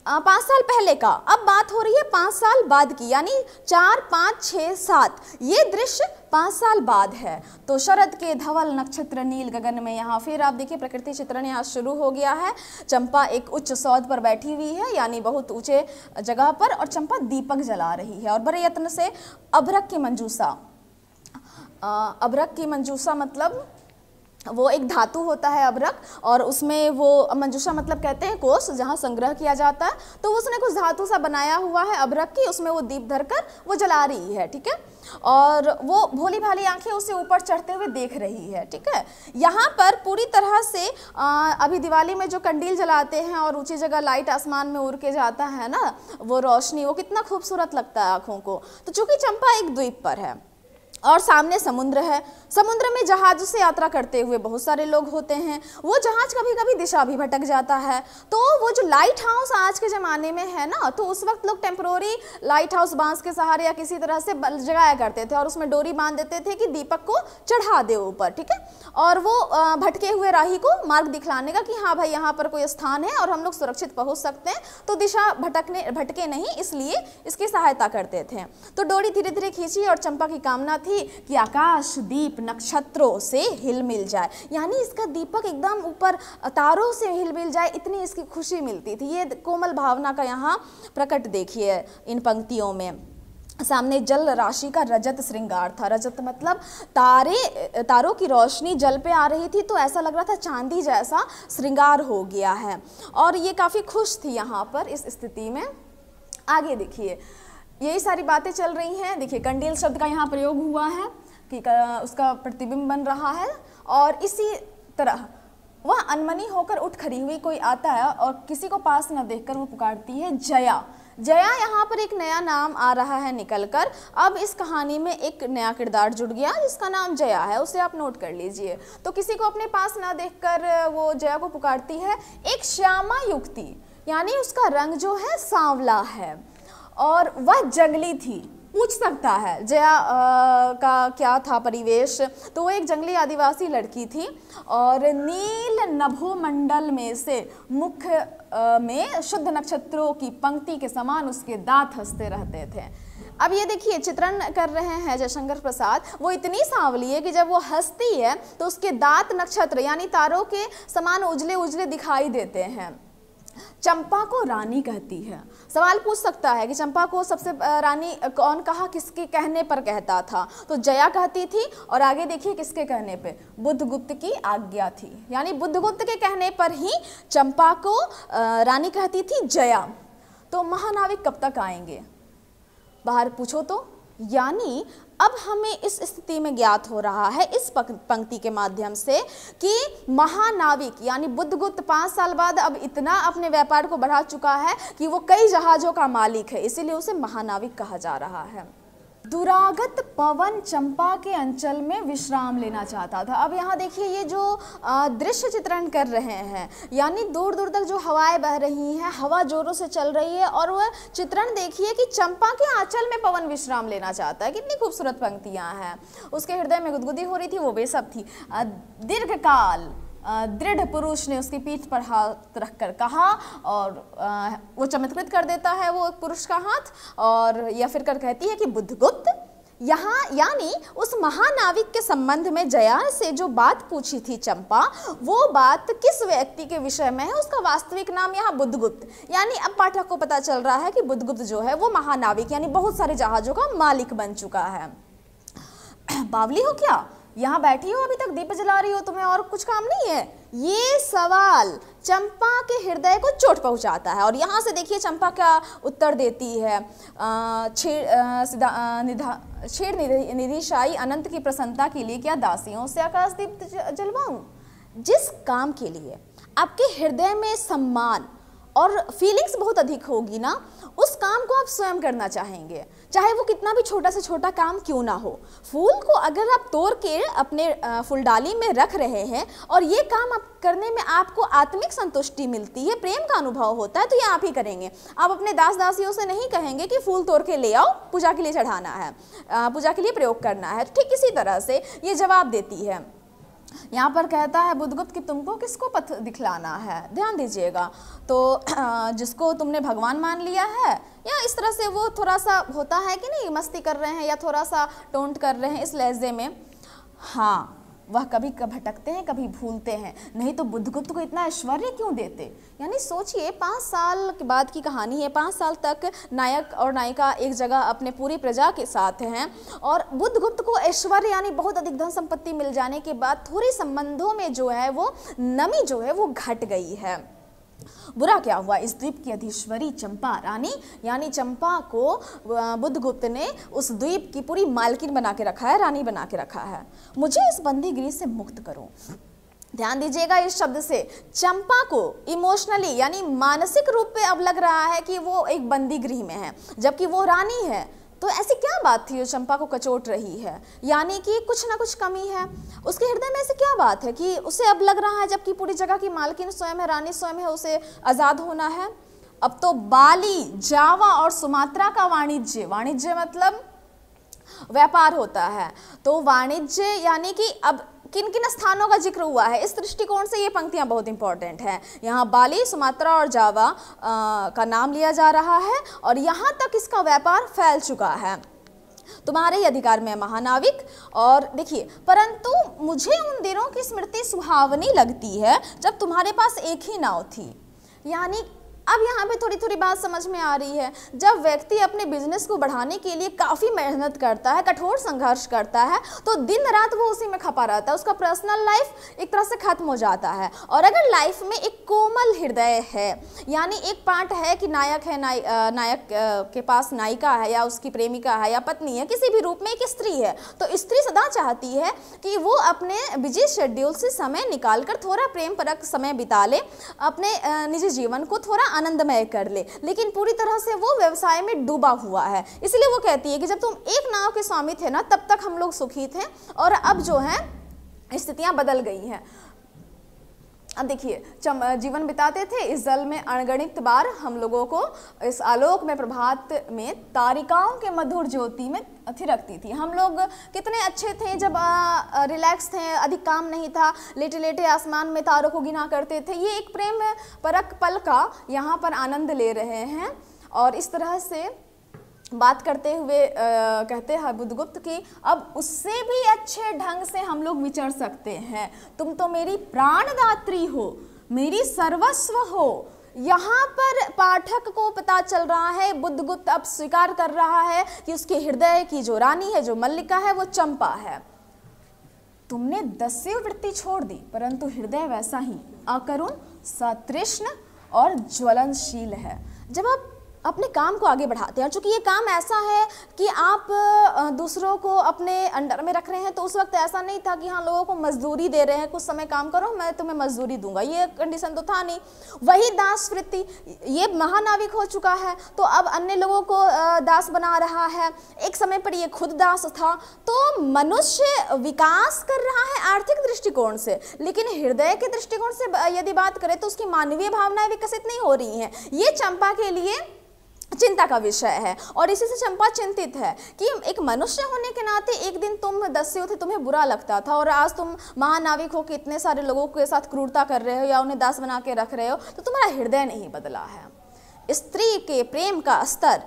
5 साल पहले का, अब बात हो रही है 5 साल बाद की, यानी 4, 5, 6, 7, ये दृश्य 5 साल बाद है। तो शरद के धवल नक्षत्र नील गगन में, यहाँ फिर आप देखिए प्रकृति चित्रण यहाँ शुरू हो गया है। चंपा एक उच्च सौध पर बैठी हुई है, यानी बहुत ऊंचे जगह पर, और चंपा दीपक जला रही है और बड़े यत्न से अभ्रक की मंजूषा, अभ्रक की मंजूषा मतलब वो एक धातु होता है अभ्रक, और उसमें वो मंजूषा मतलब कहते हैं कोष जहाँ संग्रह किया जाता है, तो उसने कुछ धातु सा बनाया हुआ है अभ्रक की, उसमें वो दीप धरकर वो जला रही है, ठीक है। और वो भोली भाली आंखें उसे ऊपर चढ़ते हुए देख रही है, ठीक है। यहाँ पर पूरी तरह से अभी दिवाली में जो कंडील जलाते हैं और ऊंची जगह लाइट आसमान में उड़ के जाता है ना, वो रोशनी, वो कितना खूबसूरत लगता है आँखों को। तो चूंकि चंपा एक द्वीप पर है और सामने समुद्र है, समुद्र में जहाज से यात्रा करते हुए बहुत सारे लोग होते हैं, वो जहाज कभी कभी दिशा भी भटक जाता है। तो वो जो लाइट हाउस आज के ज़माने में है ना, तो उस वक्त लोग टेम्प्रोरी लाइट हाउस बांस के सहारे या किसी तरह से जगाया करते थे और उसमें डोरी बांध देते थे कि दीपक को चढ़ा दे ऊपर, ठीक है। और वो भटके हुए राही को मार्ग दिखलाने का कि हाँ भाई यहाँ पर कोई स्थान है और हम लोग सुरक्षित पहुँच सकते हैं, तो दिशा भटके नहीं, इसलिए इसकी सहायता करते थे। तो डोरी धीरे धीरे खींची और चंपा की कामना थी कि आकाश दीप नक्षत्रों से हिल मिल जाए, यानी इसका दीपक एकदम ऊपर तारों से हिल मिल जाए, इतनी इसकी खुशी मिलती थी। ये कोमल भावना का यहाँ प्रकट देखिए इन पंक्तियों में। सामने जल राशि का रजत श्रृंगार था, रजत मतलब तारों की रोशनी जल पे आ रही थी, तो ऐसा लग रहा था चांदी जैसा श्रृंगार हो गया है, और ये काफ़ी खुश थी यहाँ पर इस स्थिति में। आगे देखिए, यही सारी बातें चल रही हैं। देखिए कंडील शब्द का यहाँ प्रयोग हुआ है, कि उसका प्रतिबिंब बन रहा है। और इसी तरह वह अनमनी होकर उठ खड़ी हुई कोई आता है और किसी को पास न देखकर वो पुकारती है जया। जया यहाँ पर एक नया नाम आ रहा है निकलकर। अब इस कहानी में एक नया किरदार जुड़ गया जिसका नाम जया है, उसे आप नोट कर लीजिए। तो किसी को अपने पास ना देखकर वो जया को पुकारती है। एक श्यामा युक्ति, यानी उसका रंग जो है सांवला है और वह जंगली थी। पूछ सकता है जया का क्या था परिवेश, तो वो एक जंगली आदिवासी लड़की थी और नील नभोमंडल में से मुख में शुद्ध नक्षत्रों की पंक्ति के समान उसके दांत हंसते रहते थे। अब ये देखिए चित्रण कर रहे हैं जयशंकर प्रसाद, वो इतनी सांवली है कि जब वो हंसती है तो उसके दांत नक्षत्र यानी तारों के समान उजले उजले दिखाई देते हैं। चंपा को रानी कहती है। सवाल पूछ सकता है कि चंपा को सबसे रानी कौन कहा, किसके कहने पर कहता था, तो जया कहती थी। और आगे देखिए किसके कहने पे, बुद्धगुप्त की आज्ञा थी, यानी बुद्धगुप्त के कहने पर ही चंपा को रानी कहती थी जया। तो महानाविक कब तक आएंगे, बाहर पूछो तो। यानी अब हमें इस स्थिति में ज्ञात हो रहा है इस पंक्ति के माध्यम से कि महानाविक यानी बुद्धगुप्त 5 साल बाद अब इतना अपने व्यापार को बढ़ा चुका है कि वो कई जहाज़ों का मालिक है, इसीलिए उसे महानाविक कहा जा रहा है। दुरागत पवन चंपा के अंचल में विश्राम लेना चाहता था। अब यहाँ देखिए ये जो दृश्य चित्रण कर रहे हैं, यानी दूर दूर तक जो हवाएं बह रही हैं, हवा जोरों से चल रही है और वह चित्रण देखिए कि चंपा के आंचल में पवन विश्राम लेना चाहता है। कितनी खूबसूरत पंक्तियाँ हैं। उसके हृदय में गुदगुदी हो रही थी, वो बेसब थी। दीर्घकाल दृढ़ पुरुष ने उसकी पीठ पर हाथ रखकर कहा और वो चमत्कृत कर देता है वो पुरुष का हाथ और या फिर कर कहती है कि बुद्धगुप्त। यहाँ यानी उस महानाविक के संबंध में जया से जो बात पूछी थी चंपा, वो बात किस व्यक्ति के विषय में है, उसका वास्तविक नाम यहाँ बुद्धगुप्त। यानी अब पाठक को पता चल रहा है कि बुद्धगुप्त जो है वो महानाविक यानी बहुत सारे जहाज़ों का मालिक बन चुका है। बावली हो क्या, यहाँ बैठी हो, अभी तक दीप जला रही हो, तुम्हें और कुछ काम नहीं है? ये सवाल चंपा के हृदय को चोट पहुंचाता है। और यहाँ से देखिए चंपा क्या उत्तर देती है। छेड़ निधिशाई अनंत की प्रसन्नता के लिए क्या दासियों से आकाश दीप जलवाऊं? जिस काम के लिए आपके हृदय में सम्मान और फीलिंग्स बहुत अधिक होगी ना, उस काम को आप स्वयं करना चाहेंगे, चाहे वो कितना भी छोटा से छोटा काम क्यों ना हो। फूल को अगर आप तोड़ के अपने फूलडाली में रख रहे हैं और ये काम आप करने में आपको आत्मिक संतुष्टि मिलती है, प्रेम का अनुभव होता है, तो ये आप ही करेंगे। आप अपने दास दासियों से नहीं कहेंगे कि फूल तोड़ के ले आओ, पूजा के लिए चढ़ाना है, पूजा के लिए प्रयोग करना है। ठीक इसी तरह से ये जवाब देती है। यहाँ पर कहता है बुद्धगुप्त कि तुमको किसको पथ दिखलाना है, ध्यान दीजिएगा। तो जिसको तुमने भगवान मान लिया है, या इस तरह से वो थोड़ा सा होता है कि नहीं, मस्ती कर रहे हैं या थोड़ा सा टोंट कर रहे हैं इस लहजे में। हाँ, वह कभी भटकते हैं, कभी भूलते हैं, नहीं तो बुद्धगुप्त को इतना ऐश्वर्य क्यों देते। यानी सोचिए 5 साल के बाद की कहानी है, 5 साल तक नायक और नायिका एक जगह अपने पूरी प्रजा के साथ हैं और बुद्धगुप्त को ऐश्वर्य यानी बहुत अधिक धन संपत्ति मिल जाने के बाद थोड़ी संबंधों में जो है वो नमी जो है वो घट गई है। बुरा क्या हुआ, इस द्वीप की अधीश्वरी चंपा रानी यानी चंपा को बुद्धगुप्त ने उस द्वीप की पूरी मालकिन बना के रखा है, रानी बना के रखा है। मुझे इस बंदीगिरी से मुक्त करो। ध्यान दीजिएगा इस शब्द से, चंपा को इमोशनली यानी मानसिक रूप पे अब लग रहा है कि वो एक बंदीगृह में है, जबकि वो रानी है। तो ऐसी क्या बात थी जो चंपा को कचोट रही है, यानी कि कुछ ना कुछ कमी है उसके हृदय में। ऐसी क्या बात है कि उसे अब लग रहा है, जबकि पूरी जगह की मालकिन स्वयं है, रानी स्वयं है, उसे आज़ाद होना है। अब तो बाली, जावा और सुमात्रा का वाणिज्य, वाणिज्य मतलब व्यापार होता है, तो वाणिज्य यानी कि अब किन किन स्थानों का जिक्र हुआ है, इस दृष्टिकोण से ये पंक्तियां बहुत इंपॉर्टेंट हैं। यहाँ बाली, सुमात्रा और जावा का नाम लिया जा रहा है और यहाँ तक इसका व्यापार फैल चुका है। तुम्हारे ही अधिकार में महानाविक। और देखिए, परंतु मुझे उन दिनों की स्मृति सुहावनी लगती है जब तुम्हारे पास एक ही नाव थी। यानी अब यहाँ पे थोड़ी थोड़ी बात समझ में आ रही है। जब व्यक्ति अपने बिजनेस को बढ़ाने के लिए काफ़ी मेहनत करता है, कठोर संघर्ष करता है, तो दिन रात वो उसी में खपा रहता है, उसका पर्सनल लाइफ एक तरह से खत्म हो जाता है। और अगर लाइफ में एक कोमल हृदय है, यानी एक पार्ट है कि नायक है, नायक के पास नायिका है या उसकी प्रेमिका है या पत्नी है, किसी भी रूप में एक स्त्री है, तो स्त्री सदा चाहती है कि वो अपने बिजी शेड्यूल से समय निकालकर थोड़ा प्रेम परक समय बिता ले, अपने निजी जीवन को थोड़ा आनंदमय कर ले, लेकिन पूरी तरह से वो व्यवसाय में डूबा हुआ है। इसलिए वो कहती है कि जब तुम एक नाव के स्वामी थे ना, तब तक हम लोग सुखी थे, और अब जो है स्थितियां बदल गई हैं। अब देखिए, जीवन बिताते थे इस जल में अनगणित बार, हम लोगों को इस आलोक में प्रभात में तारिकाओं के मधुर ज्योति में थिरकती थी। हम लोग कितने अच्छे थे जब रिलैक्स थे, अधिक काम नहीं था, लेटे लेटे आसमान में तारों को गिना करते थे। ये एक प्रेम परक पल का यहाँ पर आनंद ले रहे हैं। और इस तरह से बात करते हुए कहते हैं बुद्धगुप्त कि अब उससे भी अच्छे ढंग से हम लोग विचर सकते हैं। तुम तो मेरी प्राणदात्री हो, मेरी सर्वस्व हो। यहाँ पर पाठक को पता चल रहा है, बुद्धगुप्त अब स्वीकार कर रहा है कि उसके हृदय की जो रानी है, जो मल्लिका है, वो चंपा है। तुमने दस्यु वृत्ति छोड़ दी, परंतु हृदय वैसा ही अकरुण, सतृष्ण और ज्वलनशील है। जब आप अपने काम को आगे बढ़ाते हैं, चूंकि ये काम ऐसा है कि आप दूसरों को अपने अंडर में रख रहे हैं, तो उस वक्त ऐसा नहीं था कि हाँ लोगों को मजदूरी दे रहे हैं, कुछ समय काम करो मैं तुम्हें मजदूरी दूंगा, ये कंडीशन तो था नहीं। वही दास वृत्ति, ये महानाविक हो चुका है, तो अब अन्य लोगों को दास बना रहा है। एक समय पर ये खुद दास था। तो मनुष्य विकास कर रहा है आर्थिक दृष्टिकोण से, लेकिन हृदय के दृष्टिकोण से यदि बात करें तो उसकी मानवीय भावनाएं विकसित नहीं हो रही हैं। ये चंपा के लिए चिंता का विषय है, और इसी से चंपा चिंतित है कि एक मनुष्य होने के नाते एक दिन तुम दस्यु थे, तुम्हें बुरा लगता था, और आज तुम महानाविक हो कि इतने सारे लोगों के साथ क्रूरता कर रहे हो या उन्हें दास बना के रख रहे हो, तो तुम्हारा हृदय नहीं बदला है। स्त्री के प्रेम का स्तर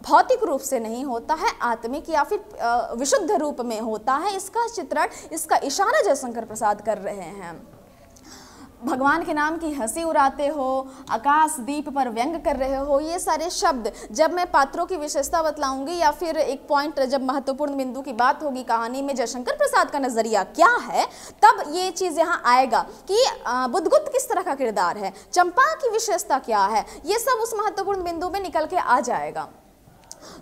भौतिक रूप से नहीं होता है, आत्मिक या फिर विशुद्ध रूप में होता है। इसका चित्रण, इसका इशारा जयशंकर प्रसाद कर रहे हैं। भगवान के नाम की हंसी उड़ाते हो, आकाश दीप पर व्यंग कर रहे हो, ये सारे शब्द जब मैं पात्रों की विशेषता बतलाऊंगी या फिर एक पॉइंट जब महत्वपूर्ण बिंदु की बात होगी कहानी में, जयशंकर प्रसाद का नजरिया क्या है, तब ये चीज़ यहाँ आएगा कि बुद्धगुप्त किस तरह का किरदार है, चंपा की विशेषता क्या है, ये सब उस महत्वपूर्ण बिंदु में निकल के आ जाएगा।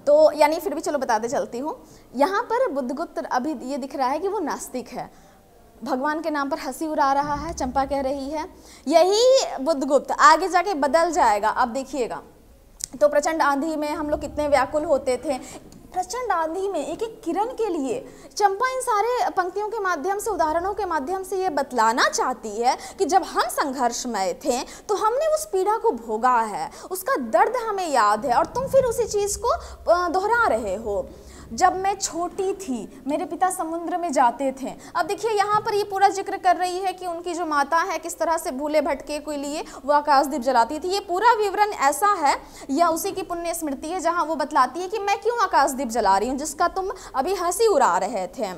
तो यानी फिर भी चलो बताते चलती हूँ। यहाँ पर बुद्धगुप्त अभी ये दिख रहा है कि वो नास्तिक है, भगवान के नाम पर हंसी उड़ा रहा है, चंपा कह रही है। यही बुद्धगुप्त आगे जाके बदल जाएगा। अब देखिएगा, तो प्रचंड आंधी में हम लोग कितने व्याकुल होते थे, प्रचंड आंधी में एक एक किरण के लिए। चंपा इन सारे पंक्तियों के माध्यम से, उदाहरणों के माध्यम से ये बतलाना चाहती है कि जब हम संघर्षमय थे तो हमने उस पीड़ा को भोगा है, उसका दर्द हमें याद है, और तुम फिर उसी चीज़ को दोहरा रहे हो। जब मैं छोटी थी मेरे पिता समुद्र में जाते थे। अब देखिए यहाँ पर ये पूरा जिक्र कर रही है कि उनकी जो माता है किस तरह से भूले भटके के लिए वो आकाशदीप जलाती थी। ये पूरा विवरण ऐसा है या उसी की पुण्य स्मृति है जहाँ वो बतलाती है कि मैं क्यों आकाशदीप जला रही हूँ, जिसका तुम अभी हंसी उड़ा रहे थे।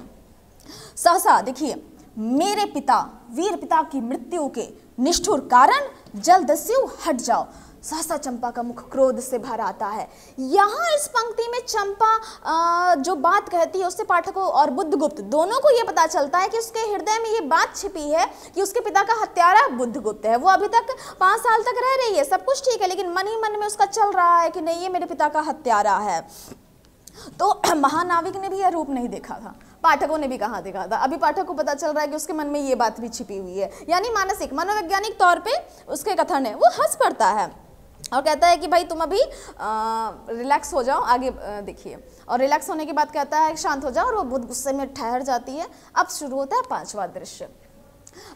सहसा देखिए, मेरे पिता वीर पिता की मृत्यु के निष्ठुर कारण जल दस्यु हट जाओ। सहसा चंपा का मुख क्रोध से भर आता है। यहाँ इस पंक्ति में चंपा जो बात कहती है उससे पाठकों और बुद्धगुप्त दोनों को ये पता चलता है कि उसके हृदय में ये बात छिपी है कि उसके पिता का हत्यारा बुद्धगुप्त है। वो अभी तक 5 साल तक रह रही है, सब कुछ ठीक है, लेकिन मन ही मन में उसका चल रहा है कि नहीं, ये मेरे पिता का हत्यारा है। तो महानाविक ने भी यह रूप नहीं देखा था, पाठकों ने भी कहाँ देखा था। अभी पाठक को पता चल रहा है कि उसके मन में ये बात भी छिपी हुई है, यानी मानसिक मनोवैज्ञानिक तौर पे उसके कथन है वो हंस पड़ता है और कहता है कि भाई तुम अभी रिलैक्स हो जाओ, आगे देखिए। और रिलैक्स होने के बाद कहता है शांत हो जाओ, और वो बहुत गुस्से में ठहर जाती है। अब शुरू होता है 5वां दृश्य।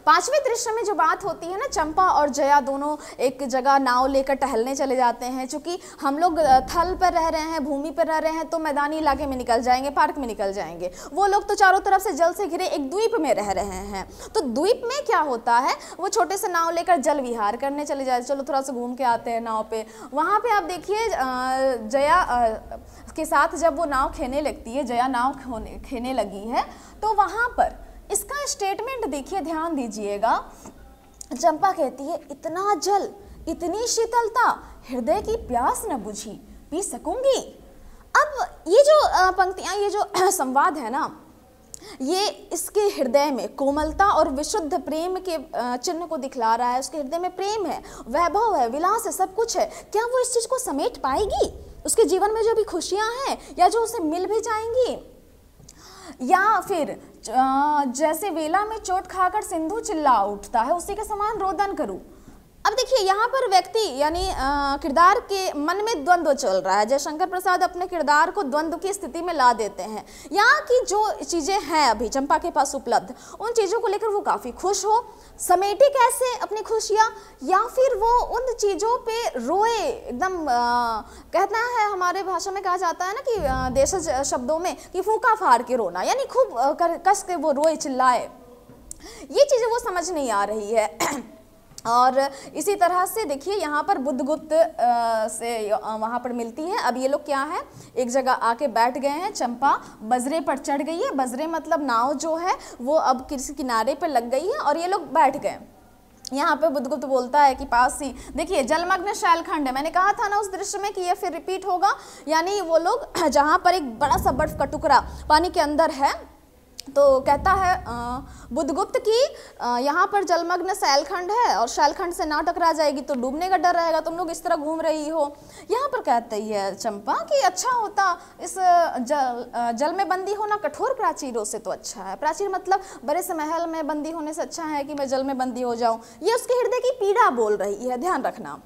5वें दृश्य में जो बात होती है ना, चंपा और जया दोनों एक जगह नाव लेकर टहलने चले जाते हैं। चूंकि हम लोग थल पर रह रहे हैं, भूमि पर रह रहे हैं, तो मैदानी इलाके में निकल जाएंगे, पार्क में निकल जाएंगे। वो लोग तो चारों तरफ से जल से घिरे एक द्वीप में रह रहे हैं। तो द्वीप में क्या होता है, वो छोटे से नाव लेकर जल विहार करने चले जाते, चलो थोड़ा सा घूम के आते हैं नाव पे। वहाँ पे आप देखिए जया के साथ जब वो नाव खेने लगती है, जया नाव खेने लगी है, तो वहाँ पर इसका स्टेटमेंट देखिए, ध्यान दीजिएगा। चंपा कहती है इतना जल इतनी शीतलता, हृदय की प्यास न बुझी, पी सकूंगी। अब ये जो पंक्तियां, ये जो संवाद है ना, ये इसके हृदय में कोमलता और विशुद्ध प्रेम के चिन्ह को दिखला रहा है। उसके हृदय में प्रेम है, वैभव है, विलास है, सब कुछ है। क्या वो इस चीज को समेट पाएगी? उसके जीवन में जो भी खुशियां हैं या जो उसे मिल भी जाएंगी, या फिर जैसे वेला में चोट खाकर सिंधु चिल्ला उठता है, उसी के समान रोदन करूं। अब देखिए यहाँ पर व्यक्ति यानी किरदार के मन में द्वंद्व चल रहा है। जयशंकर प्रसाद अपने किरदार को द्वंद्व की स्थिति में ला देते हैं। यहाँ की जो चीज़ें हैं अभी चंपा के पास उपलब्ध, उन चीज़ों को लेकर वो काफ़ी खुश हो, समेटे कैसे अपनी खुशियाँ, या फिर वो उन चीज़ों पे रोए एकदम। कहना है हमारे भाषा में कहा जाता है ना कि देशज शब्दों में कि फूंका फाड़ के रोना, यानी खूब कस के वो रोए चिल्लाए। ये चीज़ें वो समझ नहीं आ रही है। और इसी तरह से देखिए यहाँ पर बुद्धगुप्त से वहाँ पर मिलती है। अब ये लोग क्या है, एक जगह आके बैठ गए हैं। चंपा बजरे पर चढ़ गई है, बजरे मतलब नाव जो है वो अब किसी किनारे पर लग गई है और ये लोग बैठ गए। यहाँ पे बुद्धगुप्त बोलता है कि पास ही देखिए जलमग्न शैलखंड है। मैंने कहा था ना उस दृश्य में कि ये फिर रिपीट होगा, यानी वो लोग जहाँ पर एक बड़ा सा बर्फ का टुकड़ा पानी के अंदर है, तो कहता है बुद्धगुप्त की यहाँ पर जलमग्न शैलखंड है और शैलखंड से ना टकरा जाएगी तो डूबने का डर रहेगा, तुम लोग इस तरह घूम रही हो। यहाँ पर कहती है चंपा कि अच्छा होता इस जल में बंदी होना कठोर प्राचीरों से तो अच्छा है। प्राचीर मतलब बड़े से महल में बंदी होने से अच्छा है कि मैं जल में बंदी हो जाऊँ। ये उसके हृदय की पीड़ा बोल रही है, ध्यान रखना।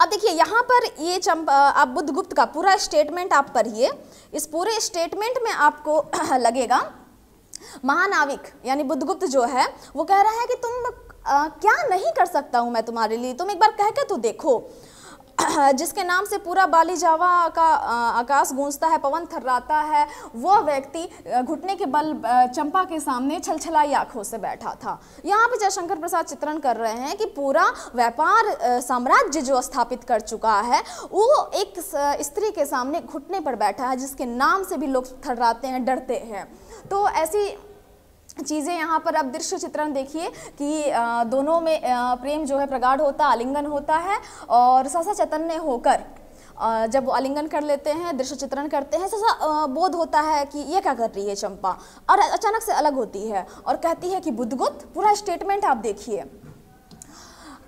अब देखिए यहाँ पर ये चंपा, आप बुद्धगुप्त का पूरा स्टेटमेंट आप पढ़िए। इस पूरे स्टेटमेंट में आपको लगेगा महानाविक यानी बुद्धगुप्त जो है वो कह रहा है कि तुम क्या नहीं कर सकता हूँ मैं तुम्हारे लिए, तुम एक बार कह के तो देखो। जिसके नाम से पूरा बाली जावा का आकाश गूंजता है, पवन थर्राता है, वो व्यक्ति घुटने के बल चंपा के सामने छलछलाई आंखों से बैठा था। यहाँ पे जयशंकर प्रसाद चित्रण कर रहे हैं कि पूरा व्यापार साम्राज्य जो स्थापित कर चुका है वो एक स्त्री के सामने घुटने पर बैठा है, जिसके नाम से भी लोग थर्राते हैं, डरते हैं। तो ऐसी चीज़ें यहाँ पर अब दृश्य चित्रण देखिए कि दोनों में प्रेम जो है प्रगाढ़ होता, आलिंगन होता है और सहसा चैतन्य होकर जब वो आलिंगन कर लेते हैं, दृश्य चित्रण करते हैं, सहसा बोध होता है कि ये क्या कर रही है चंपा, और अचानक से अलग होती है और कहती है कि बुद्धगुप्त, पूरा स्टेटमेंट आप देखिए,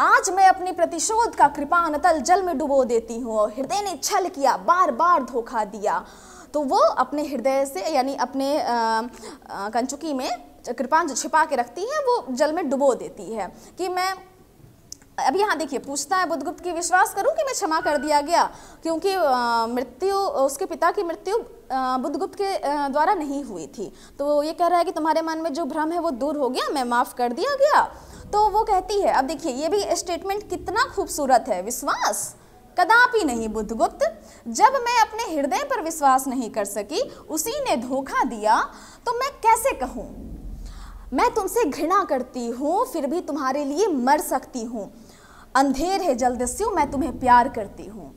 आज मैं अपनी प्रतिशोध का कृपाण तल जल में डुबो देती हूँ। हृदय ने छल किया, बार बार धोखा दिया। तो वो अपने हृदय से यानी अपने कंचुकी में कृपाण जो छिपा के रखती है वो जल में डुबो देती है कि मैं। अब यहाँ देखिए पूछता है बुद्धगुप्त की विश्वास करूं कि मैं क्षमा कर दिया गया, क्योंकि मृत्यु, उसके पिता की मृत्यु बुद्धगुप्त के द्वारा नहीं हुई थी। तो ये कह रहा है कि तुम्हारे मन में जो भ्रम है वो दूर हो गया, मैं माफ़ कर दिया गया। तो वो कहती है, अब देखिए ये भी स्टेटमेंट कितना खूबसूरत है, विश्वास कदापि नहीं बुद्धगुप्त, जब मैं अपने हृदय पर विश्वास नहीं कर सकी, उसी ने धोखा दिया, तो मैं कैसे कहूँ मैं तुमसे घृणा करती हूँ, फिर भी तुम्हारे लिए मर सकती हूँ। अंधेर है जलदस्यु, मैं तुम्हें प्यार करती हूँ।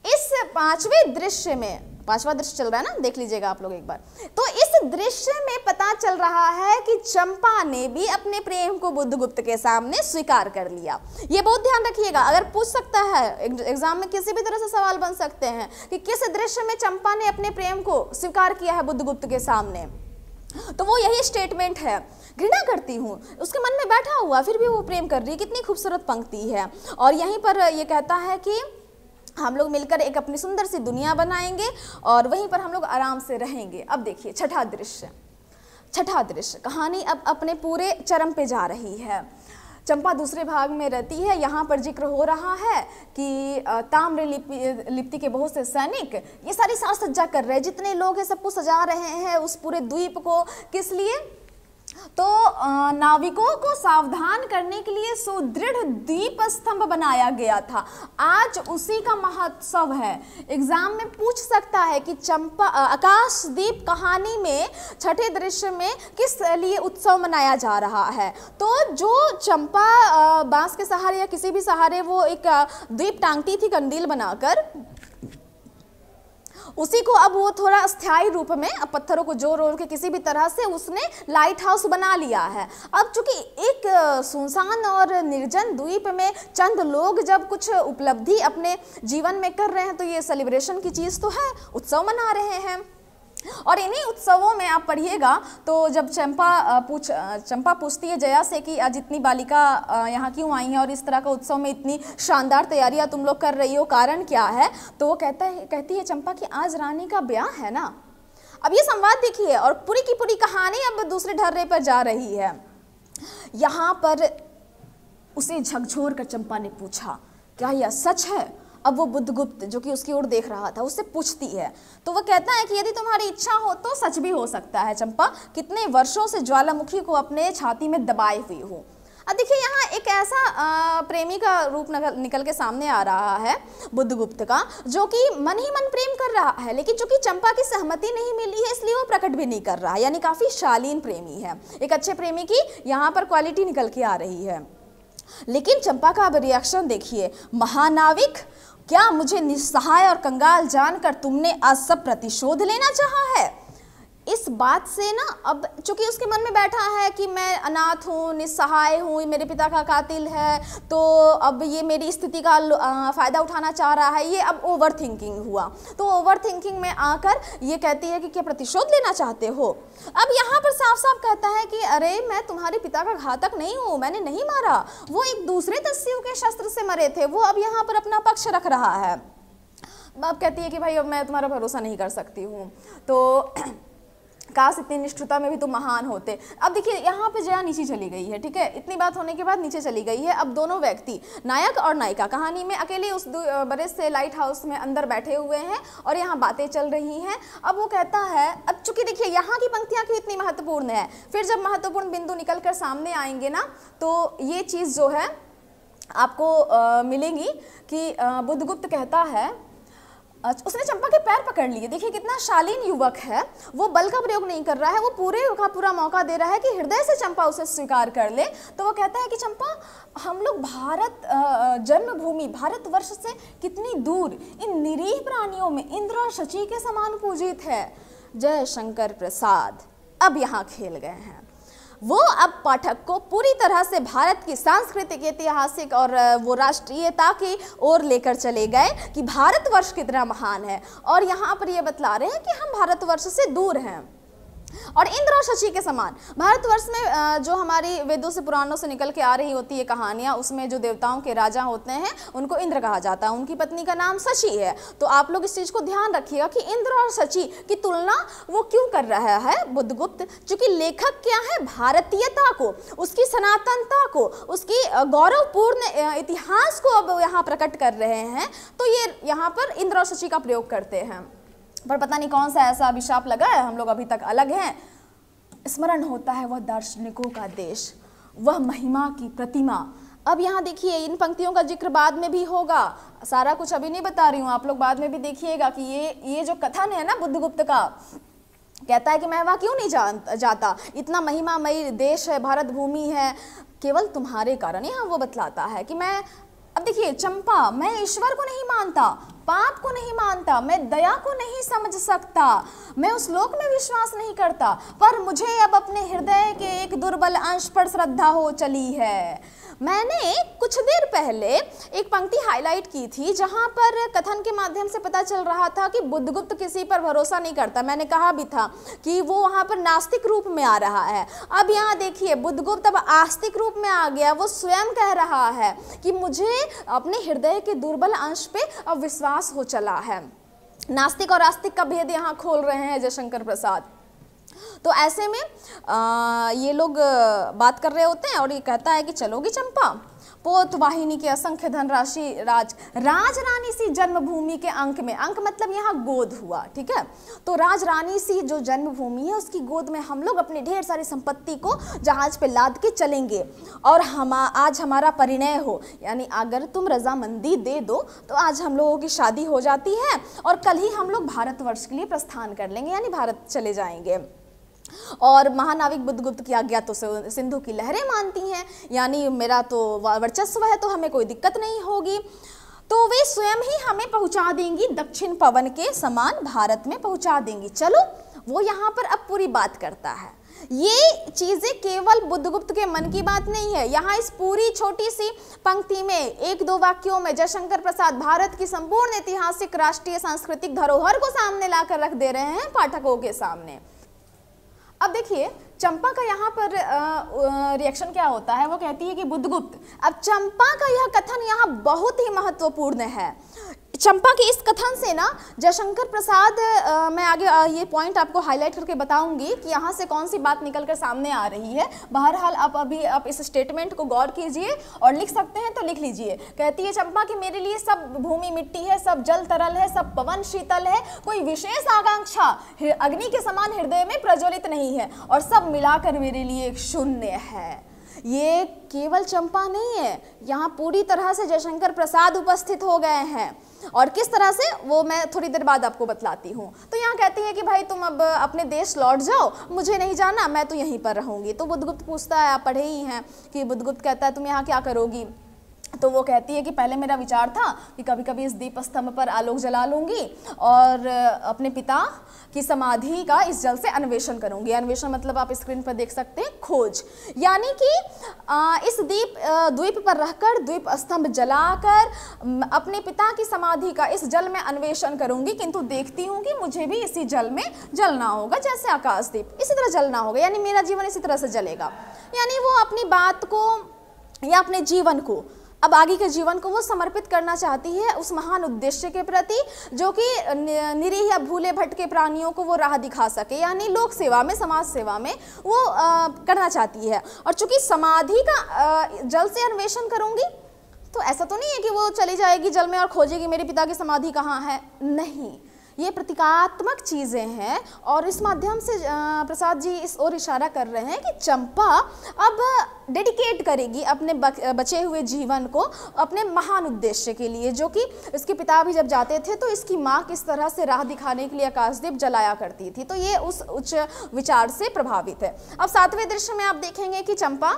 इस पांचवें दृश्य में, पांचवा दृश्य चल रहा है ना, देख लीजिएगा आप लोग एक बार। तो इस दृश्य में पता चल रहा है कि चंपा ने भी अपने प्रेम को बुद्धगुप्त के सामने स्वीकार कर लिया। ये बहुत ध्यान रखिएगा, अगर पूछ सकता है एग्जाम में किसी भी तरह से सवाल बन सकते हैं कि किस दृश्य में चंपा ने अपने प्रेम को स्वीकार किया है बुद्धगुप्त के सामने, तो वो यही स्टेटमेंट है, घृणा करती हूँ। उसके मन में बैठा हुआ फिर भी वो प्रेम कर रही है। कितनी खूबसूरत पंक्ति है। और यहीं पर ये कहता है कि हम लोग मिलकर एक अपनी सुंदर सी दुनिया बनाएंगे और वहीं पर हम लोग आराम से रहेंगे। अब देखिए छठा दृश्य, कहानी अब अपने पूरे चरम पे जा रही है। चंपा दूसरे भाग में रहती है। यहाँ पर जिक्र हो रहा है कि ताम्र लिपि के बहुत से सैनिक ये सारी साज सज्जा कर रहे हैं, जितने लोग हैं सबको सजा रहे हैं उस पूरे द्वीप को। किस लिए? तो नाविकों को सावधान करने के लिए सुदृढ़ दीप स्तंभ बनाया गया था। आज उसी का महोत्सव है। एग्जाम में पूछ सकता है कि चंपा आकाशदीप कहानी में छठे दृश्य में किस लिए उत्सव मनाया जा रहा है। तो जो चंपा बांस के सहारे या किसी भी सहारे वो एक द्वीप टांगती थी कंदील बनाकर, उसी को अब वो थोड़ा अस्थायी रूप में अब पत्थरों को जोड़ के किसी भी तरह से उसने लाइट हाउस बना लिया है। अब चूंकि एक सुनसान और निर्जन द्वीप में चंद लोग जब कुछ उपलब्धि अपने जीवन में कर रहे हैं तो ये सेलिब्रेशन की चीज़ तो है, उत्सव मना रहे हैं। और इन्हीं उत्सवों में आप पढ़िएगा तो जब चंपा पूछती है जया से कि आज इतनी बालिका यहाँ क्यों आई हैं और इस तरह का उत्सव में इतनी शानदार तैयारियां तुम लोग कर रही हो, कारण क्या है? तो वो कहती है चंपा कि आज रानी का ब्याह है ना। अब ये संवाद देखिए और पूरी की पूरी कहानी अब दूसरे ढर्रे पर जा रही है। यहाँ पर उसे झकझोर कर चंपा ने पूछा, क्या यह सच है? अब वो बुद्धगुप्त जो कि उसकी ओर देख रहा था उससे पूछती है, तो वो कहता है कि यदि तुम्हारी इच्छा हो तो सच भी हो सकता है चंपा, कितने वर्षों से ज्वालामुखी को अपने छाती में दबाए हुई हूँ। अब देखिए यहाँ एक ऐसा प्रेमी का रूप निकल के सामने आ रहा है बुद्धगुप्त का, जो कि मन ही मन प्रेम कर रहा है, लेकिन चूंकि चंपा की सहमति नहीं मिली है इसलिए वो प्रकट भी नहीं कर रहा है, यानी काफ़ी शालीन प्रेमी है। एक अच्छे प्रेमी की यहाँ पर क्वालिटी निकल के आ रही है। लेकिन चंपा का अब रिएक्शन देखिए, महानाविक, क्या मुझे निस्सहाय और कंगाल जानकर तुमने आज सब प्रतिशोध लेना चाहा है? इस बात से ना अब चूंकि उसके मन में बैठा है कि मैं अनाथ हूँ, निस्सहाय हूँ, मेरे पिता का कातिल है, तो अब ये मेरी स्थिति का फ़ायदा उठाना चाह रहा है, ये अब ओवर थिंकिंग हुआ। तो ओवर थिंकिंग में आकर ये कहती है कि क्या प्रतिशोध लेना चाहते हो? अब यहाँ पर साफ साफ कहता है कि अरे मैं तुम्हारे पिता का घातक नहीं हूँ, मैंने नहीं मारा, वो एक दूसरे दस्यु के शस्त्र से मरे थे, वो अब यहाँ पर अपना पक्ष रख रहा है। अब कहती है कि भाई अब मैं तुम्हारा भरोसा नहीं कर सकती हूँ, तो काश इतनी निष्ठुरता में भी तुम महान होते। अब देखिए यहाँ पे जया नीचे चली गई है, ठीक है, इतनी बात होने के बाद नीचे चली गई है। अब दोनों व्यक्ति नायक और नायिका कहानी में अकेले उस बड़े से लाइट हाउस में अंदर बैठे हुए हैं और यहाँ बातें चल रही हैं। अब वो कहता है, अब चूंकि देखिए यहाँ की पंक्तियाँ क्यों इतनी महत्वपूर्ण है, फिर जब महत्वपूर्ण बिंदु निकल कर सामने आएंगे ना तो ये चीज़ जो है आपको मिलेगी कि बुद्धगुप्त कहता है, उसने चंपा के पैर पकड़ लिए। देखिए कितना शालीन युवक है, वो बल का प्रयोग नहीं कर रहा है, वो पूरे का पूरा मौका दे रहा है कि हृदय से चंपा उसे स्वीकार कर ले। तो वो कहता है कि चंपा, हम लोग भारत जन्मभूमि भारतवर्ष से कितनी दूर इन निरीह प्राणियों में इंद्र और शची के समान पूजित है। जय शंकर प्रसाद अब यहाँ खेल गए हैं। वो अब पाठक को पूरी तरह से भारत की सांस्कृतिक, ऐतिहासिक और वो राष्ट्रीयता की ओर लेकर चले गए कि भारतवर्ष कितना महान है, और यहाँ पर ये बतला रहे हैं कि हम भारतवर्ष से दूर हैं और इंद्र और शची के समान। भारतवर्ष में जो हमारी वेदों से पुराणों से निकल के आ रही होती है कहानियाँ, उसमें जो देवताओं के राजा होते हैं उनको इंद्र कहा जाता है, उनकी पत्नी का नाम शची है। तो आप लोग इस चीज़ को ध्यान रखिएगा कि इंद्र और शची की तुलना वो क्यों कर रहा है बुद्धगुप्त, चूंकि लेखक क्या है, भारतीयता को, उसकी सनातनता को, उसकी गौरवपूर्ण इतिहास को अब यहाँ प्रकट कर रहे हैं, तो ये यहाँ पर इंद्र और शची का प्रयोग करते हैं। पर पता नहीं कौन सा ऐसा अभिशाप लगा है, हम लोग अभी तक अलग हैं। स्मरण होता है वह दार्शनिकों का देश, वह महिमा की प्रतिमा। अब यहाँ देखिए इन पंक्तियों का जिक्र बाद में भी होगा, सारा कुछ अभी नहीं बता रही हूँ, आप लोग बाद में भी देखिएगा कि ये जो कथन है ना बुद्धगुप्त का, कहता है कि मैं वहाँ क्यों नहीं जाता, इतना महिमामयी देश है, भारत भूमि है, केवल तुम्हारे कारण। यहाँ वो बतलाता है कि मैं, अब देखिए चंपा, मैं ईश्वर को नहीं मानता, पाप को नहीं मानता, मैं दया को नहीं समझ सकता, मैं उस लोक में विश्वास नहीं करता, पर मुझे अब अपने हृदय के एक दुर्बल अंश पर श्रद्धा हो चली है। मैंने कुछ देर पहले एक पंक्ति हाईलाइट की थी जहां पर कथन के माध्यम से पता चल रहा था कि बुद्धगुप्त किसी पर भरोसा नहीं करता। मैंने कहा भी था कि वो वहां पर नास्तिक रूप में आ रहा है। अब यहाँ देखिए बुद्धगुप्त अब आस्तिक रूप में आ गया, वो स्वयं कह रहा है कि मुझे अपने हृदय के दुर्बल अंश पे अब विश्वास हो चला है। नास्तिक और आस्तिक का भेद यहाँ खोल रहे हैं जयशंकर प्रसाद। तो ऐसे में ये लोग बात कर रहे होते हैं और ये कहता है कि चलोगी चंपा, पोत वाहिनी के असंख्य धनराशि राज रानी सी जन्मभूमि के अंक में, अंक मतलब यहाँ गोद हुआ, ठीक है, तो राज रानी सी जो जन्मभूमि है उसकी गोद में हम लोग अपनी ढेर सारी संपत्ति को जहाज पे लाद के चलेंगे और आज हमारा परिणय हो, यानी अगर तुम रजामंदी दे दो तो आज हम लोगों की शादी हो जाती है और कल ही हम लोग भारतवर्ष के लिए प्रस्थान कर लेंगे, यानी भारत चले जाएंगे। और महानाविक बुद्धगुप्त की आज्ञा तो सिंधु की लहरें मानती हैं, यानी मेरा तो वर्चस्व है तो हमें कोई दिक्कत नहीं होगी। तो वे स्वयं ही हमें पहुंचा देंगी दक्षिण पवन के समान भारत में पहुंचा देंगी। चलो, वो यहाँ पर अब पूरी बात करता है। ये चीजें केवल बुद्धगुप्त के मन की बात नहीं है। यहाँ इस पूरी छोटी सी पंक्ति में 1-2 वाक्यों में जयशंकर प्रसाद भारत की संपूर्ण ऐतिहासिक, राष्ट्रीय, सांस्कृतिक धरोहर को सामने लाकर रख दे रहे हैं पाठकों के सामने। अब देखिए चंपा का यहाँ पर रिएक्शन क्या होता है। वो कहती है कि बुद्धगुप्त, अब चंपा का यह कथन यहाँ बहुत ही महत्वपूर्ण है। चंपा के इस कथन से ना जयशंकर प्रसाद, मैं आगे ये पॉइंट आपको हाईलाइट करके बताऊंगी कि यहाँ से कौन सी बात निकलकर सामने आ रही है। बहरहाल आप इस स्टेटमेंट को गौर कीजिए और लिख सकते हैं तो लिख लीजिए। कहती है चंपा कि मेरे लिए सब भूमि मिट्टी है, सब जल तरल है, सब पवन शीतल है, कोई विशेष आकांक्षा अग्नि के समान हृदय में प्रज्वलित नहीं है, और सब मिलाकर मेरे लिए एक शून्य है। ये केवल चंपा नहीं है, यहाँ पूरी तरह से जयशंकर प्रसाद उपस्थित हो गए हैं। और किस तरह से, वो मैं थोड़ी देर बाद आपको बतलाती हूँ। तो यहाँ कहती है कि भाई तुम अब अपने देश लौट जाओ, मुझे नहीं जाना, मैं तो यहीं पर रहूँगी। तो बुद्धगुप्त पूछता है, आप पढ़े ही हैं कि बुद्धगुप्त कहता है तुम यहाँ क्या करोगी। तो वो कहती है कि पहले मेरा विचार था कि कभी कभी इस दीप स्तंभ पर आलोक जला लूंगी और अपने पिता की समाधि का इस जल से अन्वेषण करूंगी। अन्वेषण मतलब आप स्क्रीन पर देख सकते हैं, खोज। यानी कि इस द्वीप पर रहकर द्वीप स्तंभ जलाकर अपने पिता की समाधि का इस जल में अन्वेषण करूंगी, किंतु देखती हूँ कि मुझे भी इसी जल में जलना होगा, जैसे आकाशदीप इसी तरह जलना होगा। यानी मेरा जीवन इसी तरह से जलेगा। यानी वो अपनी बात को या अपने जीवन को, अब आगे के जीवन को वो समर्पित करना चाहती है उस महान उद्देश्य के प्रति जो कि निरीह या भूले भटके प्राणियों को वो राह दिखा सके, यानी लोक सेवा में, समाज सेवा में वो करना चाहती है। और चूंकि समाधि का जल से अन्वेषण करूंगी, तो ऐसा तो नहीं है कि वो चली जाएगी जल में और खोजेगी मेरे पिता की समाधि कहाँ है, नहीं। ये प्रतीकात्मक चीज़ें हैं और इस माध्यम से प्रसाद जी इस ओर इशारा कर रहे हैं कि चंपा अब डेडिकेट करेगी अपने बचे हुए जीवन को अपने महान उद्देश्य के लिए, जो कि इसके पिता भी जब जाते थे तो इसकी माँ किस तरह से राह दिखाने के लिए आकाशदीप जलाया करती थी। तो ये उस उच्च विचार से प्रभावित है। अब 7वें दृश्य में आप देखेंगे कि चंपा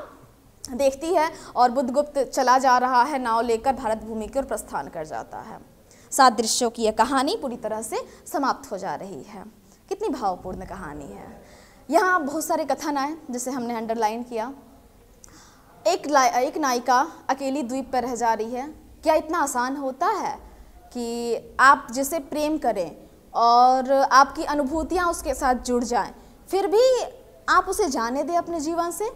देखती है और बुद्धगुप्त चला जा रहा है, नाव लेकर भारत भूमि की ओर प्रस्थान कर जाता है। 7 दृश्यों की यह कहानी पूरी तरह से समाप्त हो जा रही है। कितनी भावपूर्ण कहानी है। यहाँ बहुत सारे कथन आए जिसे हमने अंडरलाइन किया। एक नायिका अकेली द्वीप पर रह जा रही है। क्या इतना आसान होता है कि आप जिसे प्रेम करें और आपकी अनुभूतियाँ उसके साथ जुड़ जाएं, फिर भी आप उसे जाने दें अपने जीवन से?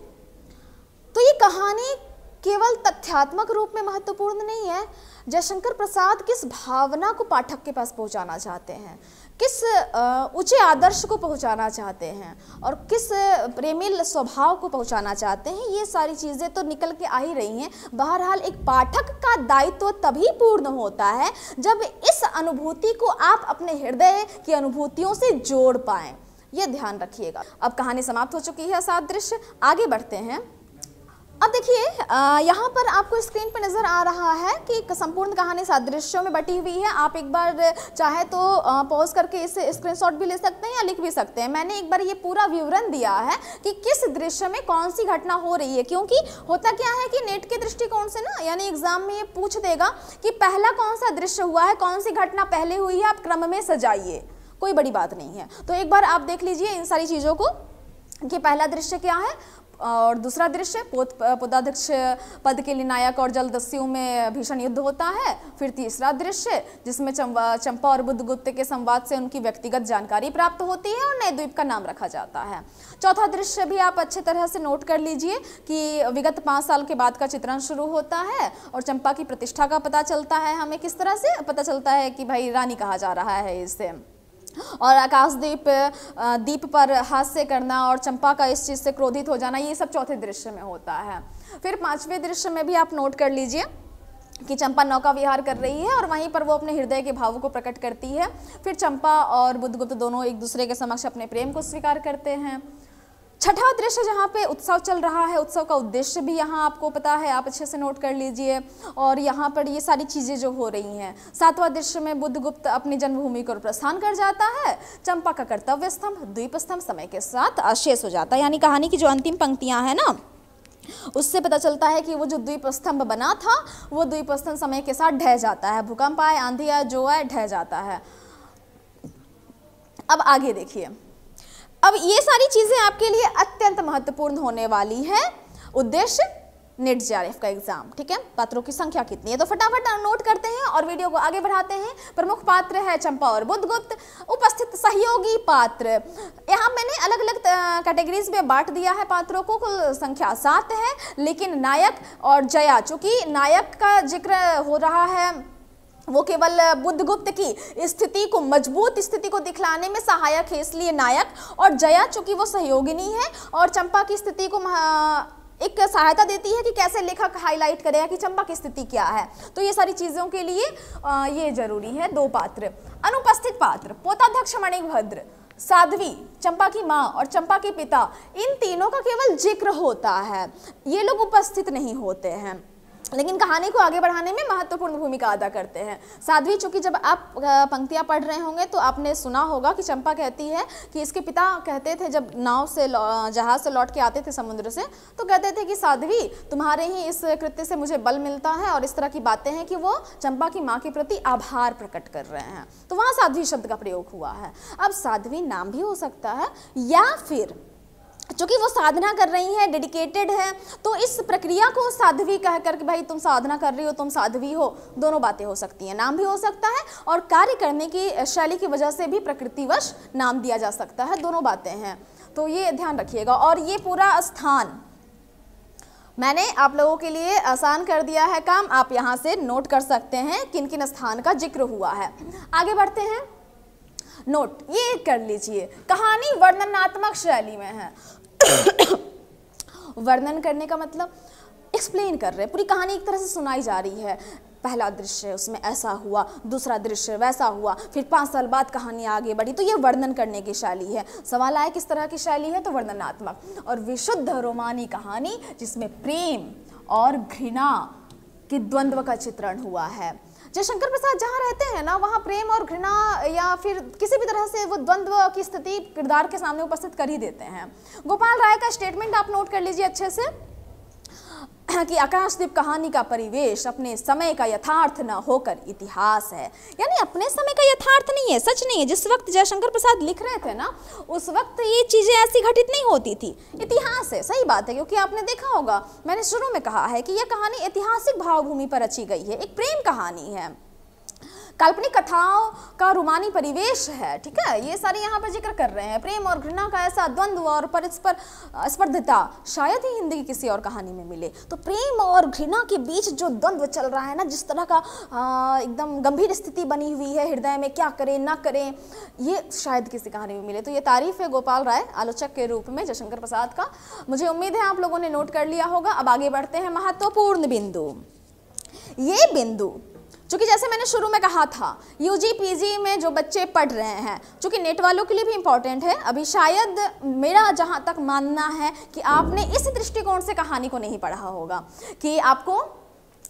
तो ये कहानी केवल तथ्यात्मक रूप में महत्वपूर्ण नहीं है। जयशंकर प्रसाद किस भावना को पाठक के पास पहुंचाना चाहते हैं, किस ऊंचे आदर्श को पहुंचाना चाहते हैं और किस प्रेमिल स्वभाव को पहुंचाना चाहते हैं, ये सारी चीज़ें तो निकल के आ ही रही हैं। बहरहाल एक पाठक का दायित्व तभी पूर्ण होता है जब इस अनुभूति को आप अपने हृदय की अनुभूतियों से जोड़ पाएं। ये ध्यान रखिएगा। अब कहानी समाप्त हो चुकी है 7 दृश्य, आगे बढ़ते हैं। अब देखिए यहाँ पर आपको स्क्रीन पर नज़र आ रहा है कि संपूर्ण कहानी 7 दृश्यों में बटी हुई है। आप एक बार चाहे तो पॉज करके इसे स्क्रीनशॉट भी ले सकते हैं या लिख भी सकते हैं। मैंने एक बार ये पूरा विवरण दिया है कि किस दृश्य में कौन सी घटना हो रही है, क्योंकि होता क्या है कि नेट के दृष्टिकोण से ना, यानी एग्जाम में ये पूछ देगा कि पहला कौन सा दृश्य हुआ है, कौन सी घटना पहले हुई है, आप क्रम में सजाइए, कोई बड़ी बात नहीं है। तो एक बार आप देख लीजिए इन सारी चीज़ों को कि पहला दृश्य क्या है और दूसरा दृश्य पदाध्यक्ष पद के लिए नायक और जलदस्युओं में भीषण युद्ध होता है। फिर तीसरा दृश्य जिसमें चंपा और बुद्धगुप्त के संवाद से उनकी व्यक्तिगत जानकारी प्राप्त होती है और नए द्वीप का नाम रखा जाता है। चौथा दृश्य भी आप अच्छे तरह से नोट कर लीजिए कि विगत 5 साल के बाद का चित्रण शुरू होता है और चंपा की प्रतिष्ठा का पता चलता है। हमें किस तरह से पता चलता है कि भाई रानी कहा जा रहा है इससे, और आकाशदीप दीप पर हास्य करना और चंपा का इस चीज़ से क्रोधित हो जाना, ये सब चौथे दृश्य में होता है। फिर 5वें दृश्य में भी आप नोट कर लीजिए कि चंपा नौका विहार कर रही है और वहीं पर वो अपने हृदय के भावों को प्रकट करती है। फिर चंपा और बुद्धगुप्त दोनों एक दूसरे के समक्ष अपने प्रेम को स्वीकार करते हैं। छठा दृश्य जहाँ पे उत्सव चल रहा है, उत्सव का उद्देश्य भी यहाँ आपको पता है, आप अच्छे से नोट कर लीजिए। और यहाँ पर ये सारी चीज़ें जो हो रही हैं। 7वां दृश्य में बुद्धगुप्त अपनी जन्मभूमि को प्रस्थान कर जाता है। चंपा का कर्तव्य स्तंभ, द्वीप स्तंभ समय के साथ शेष हो जाता है। यानी कहानी की जो अंतिम पंक्तियाँ हैं ना, उससे पता चलता है कि वो जो द्वीप स्तंभ बना था वो द्वीप स्तंभ समय के साथ ढह जाता है, भूकंप आए, आंधी आए, जो आए, ढह जाता है। अब आगे देखिए, अब ये सारी चीजें आपके लिए अत्यंत महत्वपूर्ण होने वाली है। उद्देश्य नेट जेआरएफ का एग्जाम, ठीक है। पात्रों की संख्या कितनी है तो फटाफट नोट करते हैं और वीडियो को आगे बढ़ाते हैं। प्रमुख पात्र है चंपा और बुद्धगुप्त। उपस्थित सहयोगी पात्र, यहाँ मैंने अलग अलग कैटेगरीज में बांट दिया है पात्रों को, कुल संख्या 7 है। लेकिन नायक और जया, चूंकि नायक का जिक्र हो रहा है वो केवल बुद्धगुप्त की स्थिति को, मजबूत स्थिति को दिखलाने में सहायक है, इसलिए नायक, और जया चूंकि वो सहयोगिनी है और चंपा की स्थिति को एक सहायता देती है कि कैसे लेखक हाईलाइट करेगा कि चंपा की स्थिति क्या है। तो ये सारी चीजों के लिए ये जरूरी है 2 पात्र। अनुपस्थित पात्र, पोताध्यक्ष मणिभद्र, साध्वी, चंपा की माँ और चंपा के पिता, इन तीनों का केवल जिक्र होता है, ये लोग उपस्थित नहीं होते हैं, लेकिन कहानी को आगे बढ़ाने में महत्वपूर्ण भूमिका अदा करते हैं। साध्वी, चूंकि जब आप पंक्तियां पढ़ रहे होंगे तो आपने सुना होगा कि चंपा कहती है कि इसके पिता कहते थे, जब नाव से जहाज से लौट के आते थे समुद्र से, तो कहते थे कि साध्वी तुम्हारे ही इस कृत्य से मुझे बल मिलता है, और इस तरह की बातें हैं कि वो चंपा की माँ के प्रति आभार प्रकट कर रहे हैं। तो वहाँ साध्वी शब्द का प्रयोग हुआ है। अब साध्वी नाम भी हो सकता है, या फिर चूंकि वो साधना कर रही है, डेडिकेटेड है, तो इस प्रक्रिया को साध्वी कह कर कि भाई तुम साधना कर रही हो, तुम साध्वी हो, दोनों बातें हो सकती हैं। नाम भी हो सकता है और कार्य करने की शैली की वजह से भी प्रकृतिवश नाम दिया जा सकता है, दोनों बातें हैं, तो ये ध्यान रखिएगा। और ये पूरा स्थान मैंने आप लोगों के लिए आसान कर दिया है काम, आप यहाँ से नोट कर सकते हैं किन किन स्थान का जिक्र हुआ है। आगे बढ़ते हैं, नोट ये कर लीजिए, कहानी वर्णनात्मक शैली में है। वर्णन करने का मतलब एक्सप्लेन कर रहे हैं, पूरी कहानी एक तरह से सुनाई जा रही है। पहला दृश्य उसमें ऐसा हुआ, दूसरा दृश्य वैसा हुआ, फिर 5 साल बाद कहानी आगे बढ़ी, तो ये वर्णन करने की शैली है। सवाल आया किस तरह की शैली है, तो वर्णनात्मक। और विशुद्ध रोमानी कहानी जिसमें प्रेम और घृणा के द्वंद्व का चित्रण हुआ है। जयशंकर प्रसाद जहाँ रहते हैं ना, वहाँ प्रेम और घृणा या फिर किसी भी तरह से वो द्वंद्व की स्थिति किरदार के सामने उपस्थित कर ही देते हैं। गोपाल राय का स्टेटमेंट आप नोट कर लीजिए अच्छे से कि आकाशदीप कहानी का परिवेश अपने समय का यथार्थ न होकर इतिहास है। यानी अपने समय का यथार्थ नहीं है, सच नहीं है। जिस वक्त जयशंकर प्रसाद लिख रहे थे ना, उस वक्त ये चीज़ें ऐसी घटित नहीं होती थी, इतिहास है। सही बात है, क्योंकि आपने देखा होगा, मैंने शुरू में कहा है कि यह कहानी ऐतिहासिक भावभूमि पर रची गई है, एक प्रेम कहानी है, काल्पनिक कथाओं का रोमानी परिवेश है, ठीक है। ये सारे यहाँ पर जिक्र कर रहे हैं, प्रेम और घृणा का ऐसा द्वंद्व और परस्पर स्पर्धता शायद ही हिंदी की किसी और कहानी में मिले। तो प्रेम और घृणा के बीच जो द्वंद्व चल रहा है ना, जिस तरह का एकदम गंभीर स्थिति बनी हुई है हृदय में, क्या करें ना करें, ये शायद किसी कहानी में मिले। तो ये तारीफ है गोपाल राय आलोचक के रूप में जयशंकर प्रसाद का। मुझे उम्मीद है आप लोगों ने नोट कर लिया होगा। अब आगे बढ़ते हैं, महत्वपूर्ण बिंदु। ये बिंदु चूँकि जैसे मैंने शुरू में कहा था, यूजी पीजी में जो बच्चे पढ़ रहे हैं, चूँकि नेट वालों के लिए भी इम्पॉर्टेंट है, अभी शायद मेरा जहाँ तक मानना है कि आपने इस दृष्टिकोण से कहानी को नहीं पढ़ा होगा, कि आपको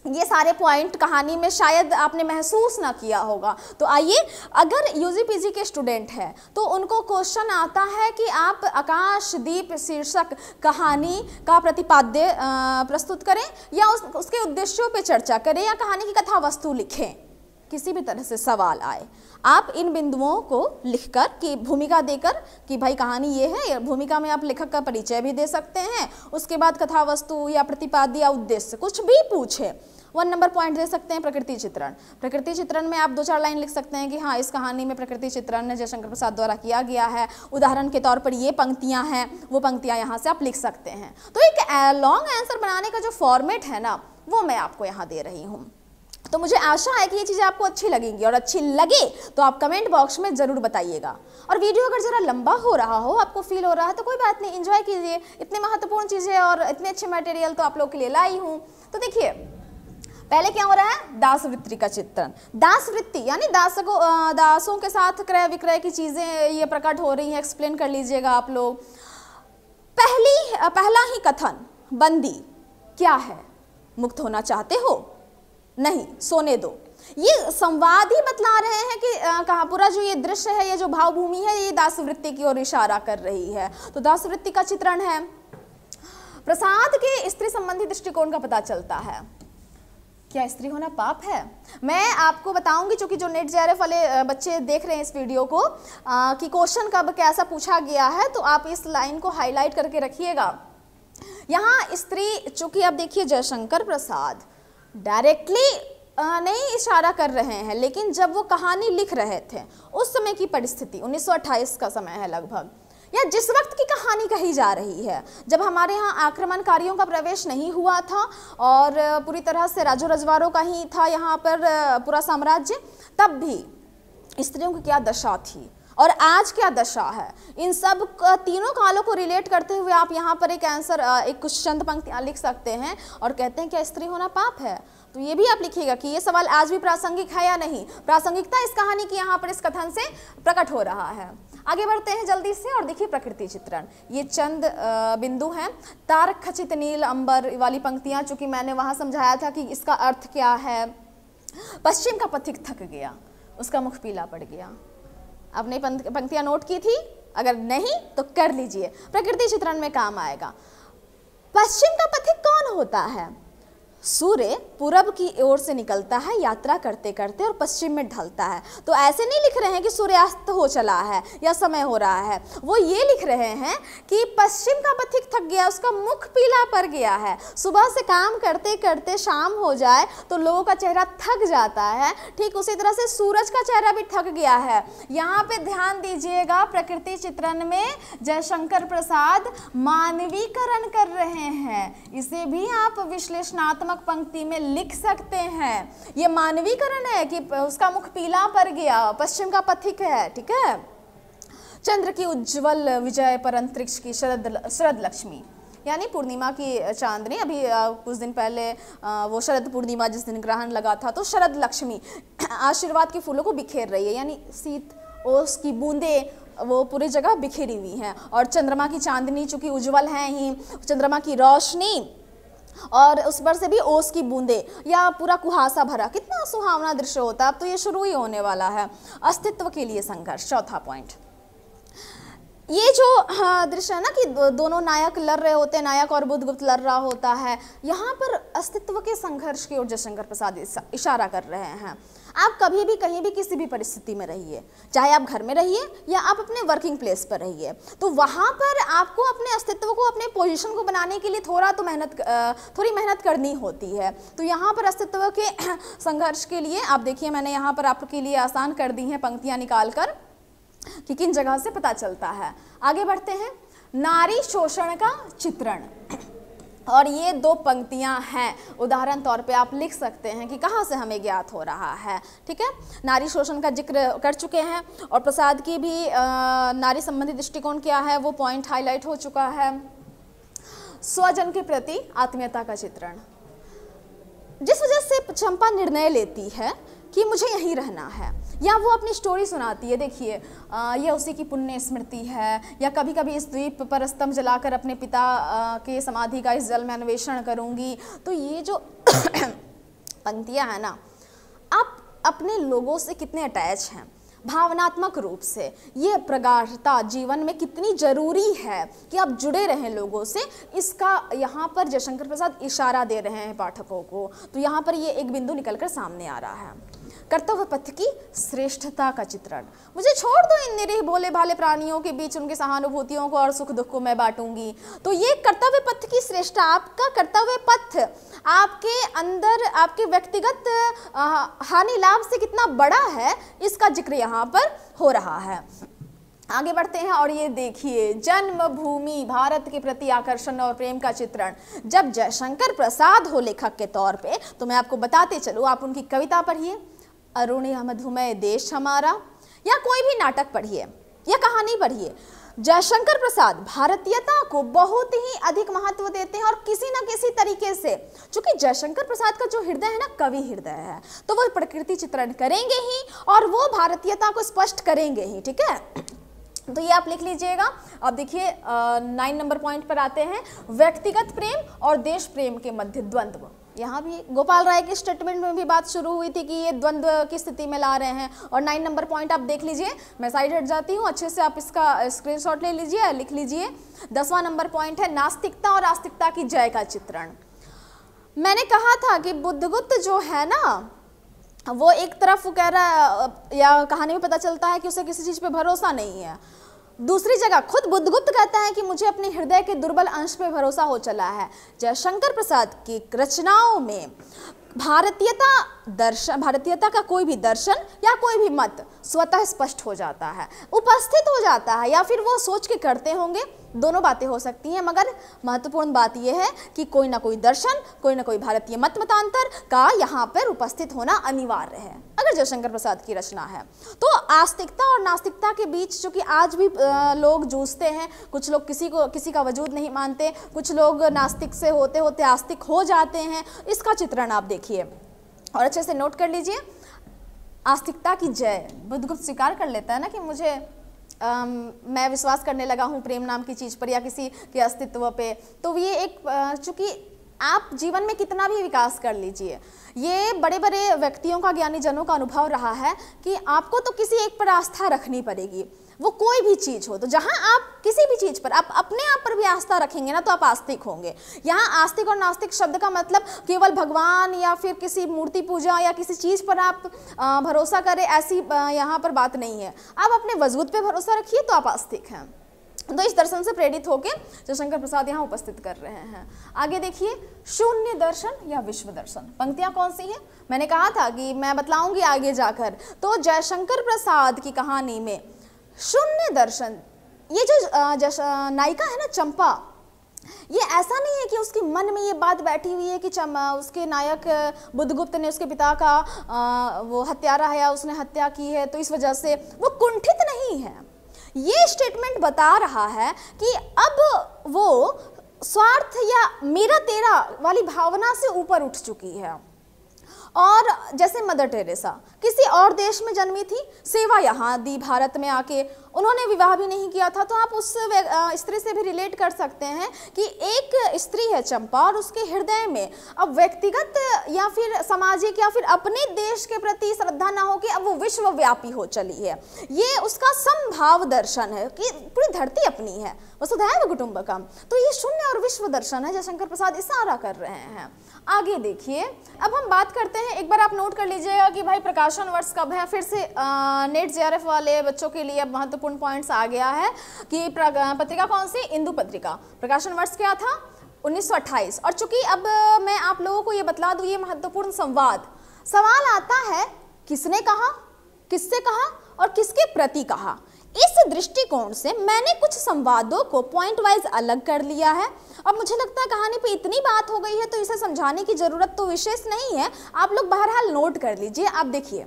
ये सारे पॉइंट कहानी में शायद आपने महसूस ना किया होगा। तो आइए, अगर यूजी पीजी के स्टूडेंट हैं तो उनको क्वेश्चन आता है कि आप आकाशदीप शीर्षक कहानी का प्रतिपाद्य प्रस्तुत करें या उसके उद्देश्यों पे चर्चा करें या कहानी की कथा वस्तु लिखें, किसी भी तरह से सवाल आए, आप इन बिंदुओं को लिखकर कि भूमिका देकर कि भाई कहानी ये है, भूमिका में आप लेखक का परिचय भी दे सकते हैं, उसके बाद कथा वस्तु या प्रतिपाद्य या उद्देश्य कुछ भी पूछे। 1 नंबर पॉइंट दे सकते हैं प्रकृति चित्रण। प्रकृति चित्रण में आप 2-4 लाइन लिख सकते हैं कि हाँ, इस कहानी में प्रकृति चित्रण जयशंकर प्रसाद द्वारा किया गया है, उदाहरण के तौर पर ये पंक्तियाँ हैं, वो पंक्तियाँ यहाँ से आप लिख सकते हैं। तो एक लॉन्ग आंसर बनाने का जो फॉर्मेट है ना, वो मैं आपको यहाँ दे रही हूँ। तो मुझे आशा है कि ये चीज़ें आपको अच्छी लगेंगी, और अच्छी लगे तो आप कमेंट बॉक्स में ज़रूर बताइएगा। और वीडियो अगर ज़रा लंबा हो रहा हो, आपको फील हो रहा है, तो कोई बात नहीं, एंजॉय कीजिए। इतनी महत्वपूर्ण चीज़ें और इतने अच्छे मटेरियल तो आप लोग के लिए लाई हूँ। तो देखिए, पहले क्या हो रहा है, दास वृत्ति का चित्रण। दास वृत्ति यानी दासों के साथ क्रय विक्रय की चीज़ें ये प्रकट हो रही हैं, एक्सप्लेन कर लीजिएगा आप लोग। पहला ही कथन, बंदी क्या है, मुक्त होना चाहते हो, नहीं सोने दो। ये संवाद ही बतला रहे हैं कि कहाँ पूरा जो ये दृश्य है, ये जो भावभूमि है, ये दास वृत्ति की ओर इशारा कर रही है। तो दास वृत्ति का चित्रण है। प्रसाद के स्त्री संबंधी दृष्टिकोण का पता चलता है। क्या स्त्री होना पाप है? मैं आपको बताऊंगी, चूंकि जो नेट जेआरएफ वाले बच्चे देख रहे हैं इस वीडियो को, कि क्वेश्चन कब कैसा पूछा गया है, तो आप इस लाइन को हाईलाइट करके रखिएगा। यहाँ स्त्री, चूंकि आप देखिए जयशंकर प्रसाद डायरेक्टली नहीं इशारा कर रहे हैं, लेकिन जब वो कहानी लिख रहे थे उस समय की परिस्थिति 1928 का समय है लगभग, या जिस वक्त की कहानी कही जा रही है, जब हमारे यहाँ आक्रमणकारियों का प्रवेश नहीं हुआ था और पूरी तरह से राजो रजवाड़ों का ही था यहाँ पर पूरा साम्राज्य, तब भी स्त्रियों की क्या दशा थी और आज क्या दशा है, इन सब तीनों कालों को रिलेट करते हुए आप यहाँ पर एक आंसर, एक कुछ चंद पंक्तियाँ लिख सकते हैं और कहते हैं क्या स्त्री होना पाप है। तो ये भी आप लिखिएगा कि ये सवाल आज भी प्रासंगिक है या नहीं। प्रासंगिकता इस कहानी की यहाँ पर इस कथन से प्रकट हो रहा है। आगे बढ़ते हैं जल्दी से और देखिए प्रकृति चित्रण। ये चंद बिंदु हैं। तारक खचित नील अंबर वाली पंक्तियाँ, चूंकि मैंने वहाँ समझाया था कि इसका अर्थ क्या है। पश्चिम का पथिक थक गया, उसका मुख पीला पड़ गया। आपने पंक्तियाँ नोट की थी? अगर नहीं तो कर लीजिए, प्रकृति चित्रण में काम आएगा। पश्चिम का पथिक कौन होता है? सूर्य पूरब की ओर से निकलता है यात्रा करते करते और पश्चिम में ढलता है। तो ऐसे नहीं लिख रहे हैं कि सूर्यास्त हो चला है या समय हो रहा है, वो ये लिख रहे हैं कि पश्चिम का पथिक थक गया, उसका मुख पीला पड़ गया है। सुबह से काम करते करते शाम हो जाए तो लोगों का चेहरा थक जाता है, ठीक उसी तरह से सूरज का चेहरा भी थक गया है। यहाँ पे ध्यान दीजिएगा, प्रकृति चित्रण में जयशंकर प्रसाद मानवीकरण कर रहे हैं। इसे भी आप विश्लेषणात्मक पंक्ति में लिख सकते हैं। ये मानवीकरण है कि उसका मुख पीला पड़ गया, पश्चिम का पथिक है, ठीक है। चंद्र की उज्जवल विजय पर अंतरिक्ष की शरद लक्ष्मी, यानी पूर्णिमा की चांदनी। अभी कुछ दिन पहले वो शरद पूर्णिमा जिस दिन ग्रहण लगा था, तो शरद लक्ष्मी आशीर्वाद के फूलों को बिखेर रही है, यानी शीत ओस की बूंदें वो पूरी जगह बिखेरी हुई हैं। और चंद्रमा की चांदनी चूंकि उज्जवल है ही, चंद्रमा की रोशनी और उस पर से भी ओस की बूंदे या पूरा कुहासा भरा, कितना सुहावना दृश्य होता है। अब तो ये शुरू ही होने वाला है। अस्तित्व के लिए संघर्ष, चौथा पॉइंट। ये जो दृश्य है ना कि दोनों नायक लड़ रहे होते हैं, नायक और बुद्धगुप्त लड़ रहा होता है, यहाँ पर अस्तित्व के संघर्ष की ओर जयशंकर प्रसाद इशारा कर रहे हैं। आप कभी भी कहीं भी किसी भी परिस्थिति में रहिए, चाहे आप घर में रहिए या आप अपने वर्किंग प्लेस पर रहिए, तो वहाँ पर आपको अपने अस्तित्व को, अपने पोजीशन को बनाने के लिए थोड़ी मेहनत करनी होती है। तो यहाँ पर अस्तित्व के संघर्ष के लिए आप देखिए, मैंने यहाँ पर आपके लिए आसान कर दी हैं पंक्तियाँ निकाल कर कि किन जगह से पता चलता है। आगे बढ़ते हैं। नारी शोषण का चित्रण, और ये दो पंक्तियां हैं, उदाहरण तौर पे आप लिख सकते हैं कि कहाँ से हमें ज्ञात हो रहा है, ठीक है। नारी शोषण का जिक्र कर चुके हैं और प्रसाद की भी नारी संबंधी दृष्टिकोण क्या है वो पॉइंट हाईलाइट हो चुका है। स्वजन के प्रति आत्मीयता का चित्रण, जिस वजह से चंपा निर्णय लेती है कि मुझे यहीं रहना है, या वो अपनी स्टोरी सुनाती है, देखिए यह उसी की पुण्य स्मृति है, या कभी कभी इस द्वीप पर स्तंभ जलाकर अपने पिता के समाधि का इस जल में अन्वेषण करूंगी। तो ये जो पंक्तियां है ना, आप अपने लोगों से कितने अटैच हैं भावनात्मक रूप से, ये प्रगाढ़ता जीवन में कितनी जरूरी है कि आप जुड़े रहें लोगों से, इसका यहाँ पर जयशंकर प्रसाद इशारा दे रहे हैं पाठकों को। तो यहाँ पर ये एक बिंदु निकलकर सामने आ रहा है। कर्तव्य पथ की श्रेष्ठता का चित्रण, मुझे छोड़ दो इन निरीह भोले भाले प्राणियों के बीच उनकी सहानुभूतियों को और सुख दुख को मैं बांटूंगी। तो ये कर्तव्य पथ की श्रेष्ठता, आपका कर्तव्य पथ आपके अंदर आपके व्यक्तिगत हानि लाभ से कितना बड़ा है, इसका जिक्र यहाँ पर हो रहा है। आगे बढ़ते हैं और ये देखिए, जन्मभूमि भारत के प्रति आकर्षण और प्रेम का चित्रण। जब जयशंकर प्रसाद हो लेखक के तौर पे, तो मैं आपको बताते चलूँ, आप उनकी कविता पढ़िए, अरुणिम मधुमय देश हमारा, या कोई भी नाटक पढ़िए या कहानी पढ़िए, जयशंकर प्रसाद भारतीयता को बहुत ही अधिक महत्व देते हैं। और किसी न किसी तरीके से, चूंकि जयशंकर प्रसाद का जो हृदय है ना, कवि हृदय है, तो वो प्रकृति चित्रण करेंगे ही और वो भारतीयता को स्पष्ट करेंगे ही, ठीक है। तो ये आप लिख लीजिएगा। अब देखिए 9 नंबर पॉइंट पर आते हैं, व्यक्तिगत प्रेम और देश प्रेम के मध्य द्वंद्व। यहाँ भी गोपाल राय के स्टेटमेंट में भी बात शुरू हुई थी कि ये द्वंद्व की स्थिति में ला रहे हैं। और 9 नंबर पॉइंट आप देख लीजिए, मैं साइड हट जाती हूँ, अच्छे से आप इसका स्क्रीनशॉट ले लीजिए, लिख लीजिए। 10वां नंबर पॉइंट है नास्तिकता और आस्तिकता की जय का चित्रण। मैंने कहा था कि बुद्धगुप्त जो है ना, वो एक तरफ कह रहा है, या कहानी में पता चलता है कि उसे किसी चीज़ पे भरोसा नहीं है। दूसरी जगह खुद बुद्धगुप्त कहता है कि मुझे अपने हृदय के दुर्बल अंश पे भरोसा हो चला है। जयशंकर प्रसाद की रचनाओं में भारतीयता का कोई भी दर्शन या कोई भी मत स्वतः स्पष्ट हो जाता है, उपस्थित हो जाता है, या फिर वो सोच के करते होंगे, दोनों बातें हो सकती हैं। मगर महत्वपूर्ण बात यह है कि कोई ना कोई दर्शन, कोई ना कोई भारतीय मत मतांतर का यहाँ पर उपस्थित होना अनिवार्य है अगर जयशंकर प्रसाद की रचना है। तो आस्तिकता और नास्तिकता के बीच जो कि आज भी लोग जूझते हैं, कुछ लोग किसी का वजूद नहीं मानते, कुछ लोग नास्तिक से होते होते आस्तिक हो जाते हैं, इसका चित्रण आप देखिए और अच्छे से नोट कर लीजिए। आस्तिकता की जय, बुद्धगुप्त स्वीकार कर लेता है ना कि मुझे मैं विश्वास करने लगा हूँ प्रेम नाम की चीज़ पर या किसी के अस्तित्व पे। तो ये एक चूँकि आप जीवन में कितना भी विकास कर लीजिए, ये बड़े बड़े व्यक्तियों का, ज्ञानी जनों का अनुभव रहा है कि आपको तो किसी एक पर आस्था रखनी पड़ेगी, वो कोई भी चीज़ हो। तो जहाँ आप किसी भी चीज़ पर आप अपने आप पर भी आस्था रखेंगे ना, तो आप आस्तिक होंगे। यहाँ आस्तिक और नास्तिक शब्द का मतलब केवल भगवान या फिर किसी मूर्ति पूजा या किसी चीज़ पर आप भरोसा करें, ऐसी यहाँ पर बात नहीं है। आप अपने वजूद पे भरोसा रखिए तो आप आस्तिक हैं। तो इस दर्शन से प्रेरित होकर जयशंकर प्रसाद यहाँ उपस्थित कर रहे हैं। आगे देखिए, शून्य दर्शन या विश्व दर्शन। पंक्तियाँ कौन सी हैं? मैंने कहा था कि मैं बतलाऊंगी आगे जाकर। तो जयशंकर प्रसाद की कहानी में शून्य दर्शन, ये जो नायिका है ना चंपा, ये ऐसा नहीं है कि उसके मन में ये बात बैठी हुई है कि उसके नायक बुद्धगुप्त ने उसके पिता का वो हत्यारा है या उसने हत्या की है, तो इस वजह से वो कुंठित नहीं है। ये स्टेटमेंट बता रहा है कि अब वो स्वार्थ या मेरा तेरा वाली भावना से ऊपर उठ चुकी है। और जैसे मदर टेरेसा किसी और देश में जन्मी थी, सेवा यहाँ दी भारत में आके, उन्होंने विवाह भी नहीं किया था। तो आप उस स्त्री से भी रिलेट कर सकते हैं कि एक स्त्री है चंपा और उसके हृदय में अब व्यक्तिगत या फिर सामाजिक या फिर अपने देश के प्रति श्रद्धा ना हो कि अब वो विश्वव्यापी हो चली है। ये उसका समभाव दर्शन है कि पूरी धरती अपनी है, वसुधैव कुटुंबकम। तो ये शून्य और विश्व दर्शन है, जयशंकर प्रसाद इशारा कर रहे हैं। आगे देखिए, अब हम बात करते हैं, एक बार आप नोट कर लीजिएगा कि भाई प्रकाशन वर्ष कब है। फिर से नेट जेआरएफ वाले बच्चों के लिए अब महत्वपूर्ण पॉइंट्स आ गया है कि पत्रिका कौन सी, इंदु पत्रिका। प्रकाशन वर्ष क्या था? 1928। और चूंकि अब मैं आप लोगों को ये बतला दूं, ये महत्वपूर्ण सवाल आता है, किसने कहा, किससे कहा और किसके प्रति कहा। इस दृष्टिकोण से मैंने कुछ संवादों को पॉइंट वाइज अलग कर लिया है। अब मुझे लगता है कहानी पे इतनी बात हो गई है तो इसे समझाने की जरूरत तो विशेष नहीं है, आप लोग बहरहाल नोट कर लीजिए। आप देखिए,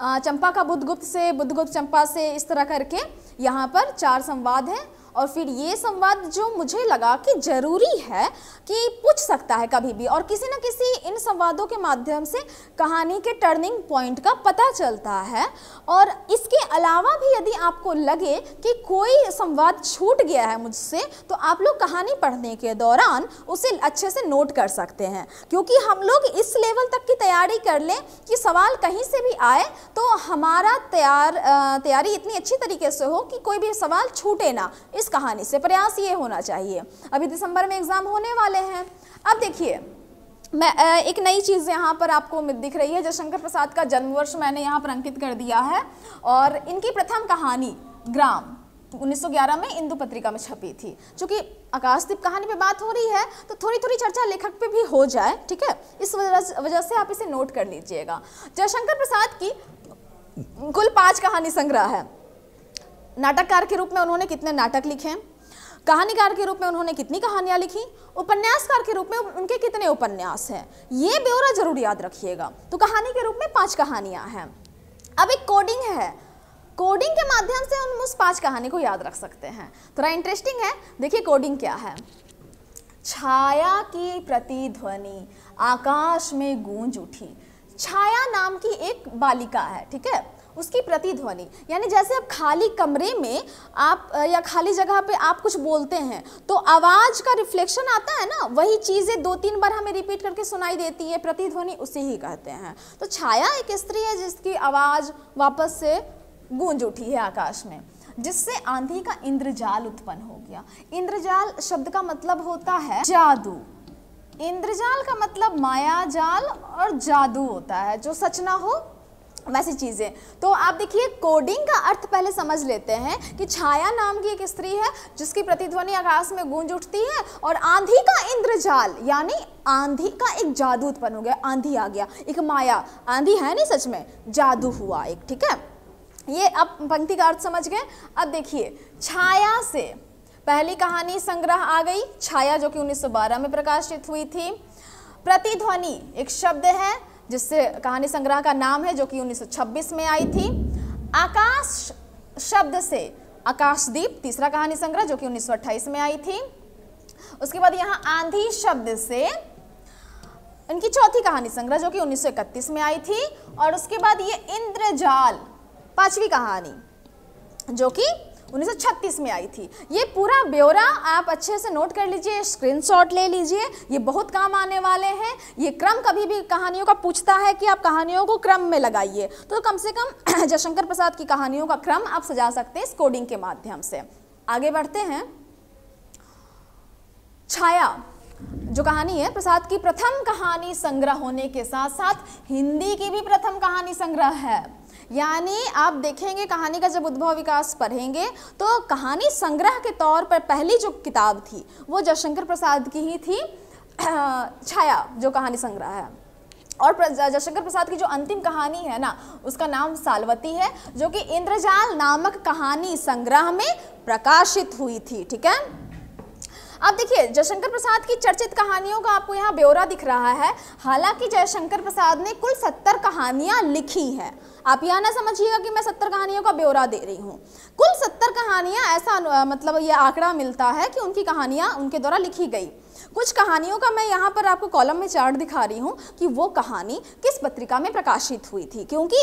चंपा का बुद्धगुप्त से, बुद्धगुप्त चंपा से, इस तरह करके यहाँ पर 4 संवाद हैं। और फिर ये संवाद जो मुझे लगा कि जरूरी है कि पूछ सकता है कभी भी, और किसी न किसी इन संवादों के माध्यम से कहानी के टर्निंग पॉइंट का पता चलता है। और इसके अलावा भी यदि आपको लगे कि कोई संवाद छूट गया है मुझसे, तो आप लोग कहानी पढ़ने के दौरान उसे अच्छे से नोट कर सकते हैं, क्योंकि हम लोग इस लेवल तक की तैयारी कर लें कि सवाल कहीं से भी आए तो हमारा तैयारी इतनी अच्छी तरीके से हो कि कोई भी सवाल छूटे ना। इस कहानी से प्रयास ये होना चाहिए। अभी दिसंबर में एग्जाम होने वाले हैं। अब देखिए, मैं एक नई चीज़ यहाँ पर आपको दिख रही है, जयशंकर प्रसाद का जन्म वर्ष मैंने यहाँ पर अंकित कर दिया है। और इनकी प्रथम कहानी ग्राम 1911 में इंदु पत्रिका में छपी थी। चूंकि आकाशदीप कहानी पे बात हो रही है तो थोड़ी थोड़ी चर्चा लेखक पे भी हो जाए, ठीक है, इस वजह से आप इसे नोट कर लीजिएगा। जयशंकर प्रसाद की कुल 5 कहानी संग्रह है। नाटककार के रूप में उन्होंने कितने नाटक लिखे, कहानीकार के रूप में उन्होंने कितनी कहानियां लिखी, उपन्यासकार के रूप में उनके कितने उपन्यास हैं, ये ब्यौरा जरूर याद रखिएगा। तो कहानी के रूप में 5 कहानियां हैं। अब एक कोडिंग है, कोडिंग के माध्यम से हम उस 5 कहानी को याद रख सकते हैं। थोड़ा इंटरेस्टिंग है, देखिए कोडिंग क्या है। छाया की प्रतिध्वनि आकाश में गूंज उठी। छाया नाम की एक बालिका है, ठीक है, उसकी प्रतिध्वनि, यानी जैसे आप खाली कमरे में आप या खाली जगह पे आप कुछ बोलते हैं तो आवाज़ का रिफ्लेक्शन आता है ना, वही चीज़ें 2-3 बार हमें रिपीट करके सुनाई देती है, प्रतिध्वनि उसे ही कहते हैं। तो छाया एक स्त्री है जिसकी आवाज़ वापस से गूंज उठी है आकाश में, जिससे आंधी का इंद्रजाल उत्पन्न हो गया। इंद्रजाल शब्द का मतलब होता है जादू। इंद्रजाल का मतलब माया जाल और जादू होता है, जो सच ना हो वैसी चीज़ें। तो आप देखिए कोडिंग का अर्थ पहले समझ लेते हैं कि छाया नाम की एक स्त्री है जिसकी प्रतिध्वनि आकाश में गूंज उठती है, और आंधी का इंद्रजाल यानी आंधी का एक जादू उत्पन्न हो गया, आंधी आ गया, एक माया, आंधी है नहीं सच में, जादू हुआ एक, ठीक है। ये अब पंक्ति का अर्थ समझ गए। अब देखिए छाया से पहली कहानी संग्रह आ गई, छाया, जो कि 1912 में प्रकाशित हुई थी। प्रतिध्वनि एक शब्द है जिससे कहानी संग्रह का नाम है, जो कि 1926 में आई थी। आकाश शब्द से आकाशदीप तीसरा कहानी संग्रह, जो कि 1928 में आई थी। उसके बाद यहाँ आंधी शब्द से इनकी चौथी कहानी संग्रह, जो कि 1931 में आई थी। और उसके बाद ये इंद्रजाल पांचवी कहानी, जो कि 1936 में आई थी। ये पूरा ब्यौरा आप अच्छे से नोट कर लीजिए, स्क्रीनशॉट ले लीजिए, ये बहुत काम आने वाले हैं। ये क्रम कभी भी कहानियों का पूछता है कि आप कहानियों को क्रम में लगाइए, तो कम से कम जयशंकर प्रसाद की कहानियों का क्रम आप सजा सकते हैं इस कोडिंग के माध्यम से। आगे बढ़ते हैं। छाया जो कहानी है प्रसाद की प्रथम कहानी संग्रह होने के साथ साथ हिंदी की भी प्रथम कहानी संग्रह है। यानी आप देखेंगे कहानी का जब उद्भव विकास पढ़ेंगे तो कहानी संग्रह के तौर पर पहली जो किताब थी वो जयशंकर प्रसाद की ही थी, छाया जो कहानी संग्रह है। और जयशंकर प्रसाद की जो अंतिम कहानी है ना, उसका नाम सालवती है, जो कि इंद्रजाल नामक कहानी संग्रह में प्रकाशित हुई थी। ठीक है, अब देखिए जयशंकर प्रसाद की चर्चित कहानियों का आपको यहाँ ब्यौरा दिख रहा है। हालांकि जयशंकर प्रसाद ने कुल 70 कहानियाँ लिखी हैं। आप यह ना समझिएगा कि मैं 70 कहानियों का ब्यौरा दे रही हूँ। कुल 70 कहानियाँ, ऐसा मतलब ये आंकड़ा मिलता है कि उनकी कहानियाँ उनके द्वारा लिखी गई। कुछ कहानियों का मैं यहाँ पर आपको कॉलम में चार्ट दिखा रही हूँ कि वो कहानी किस पत्रिका में प्रकाशित हुई थी, क्योंकि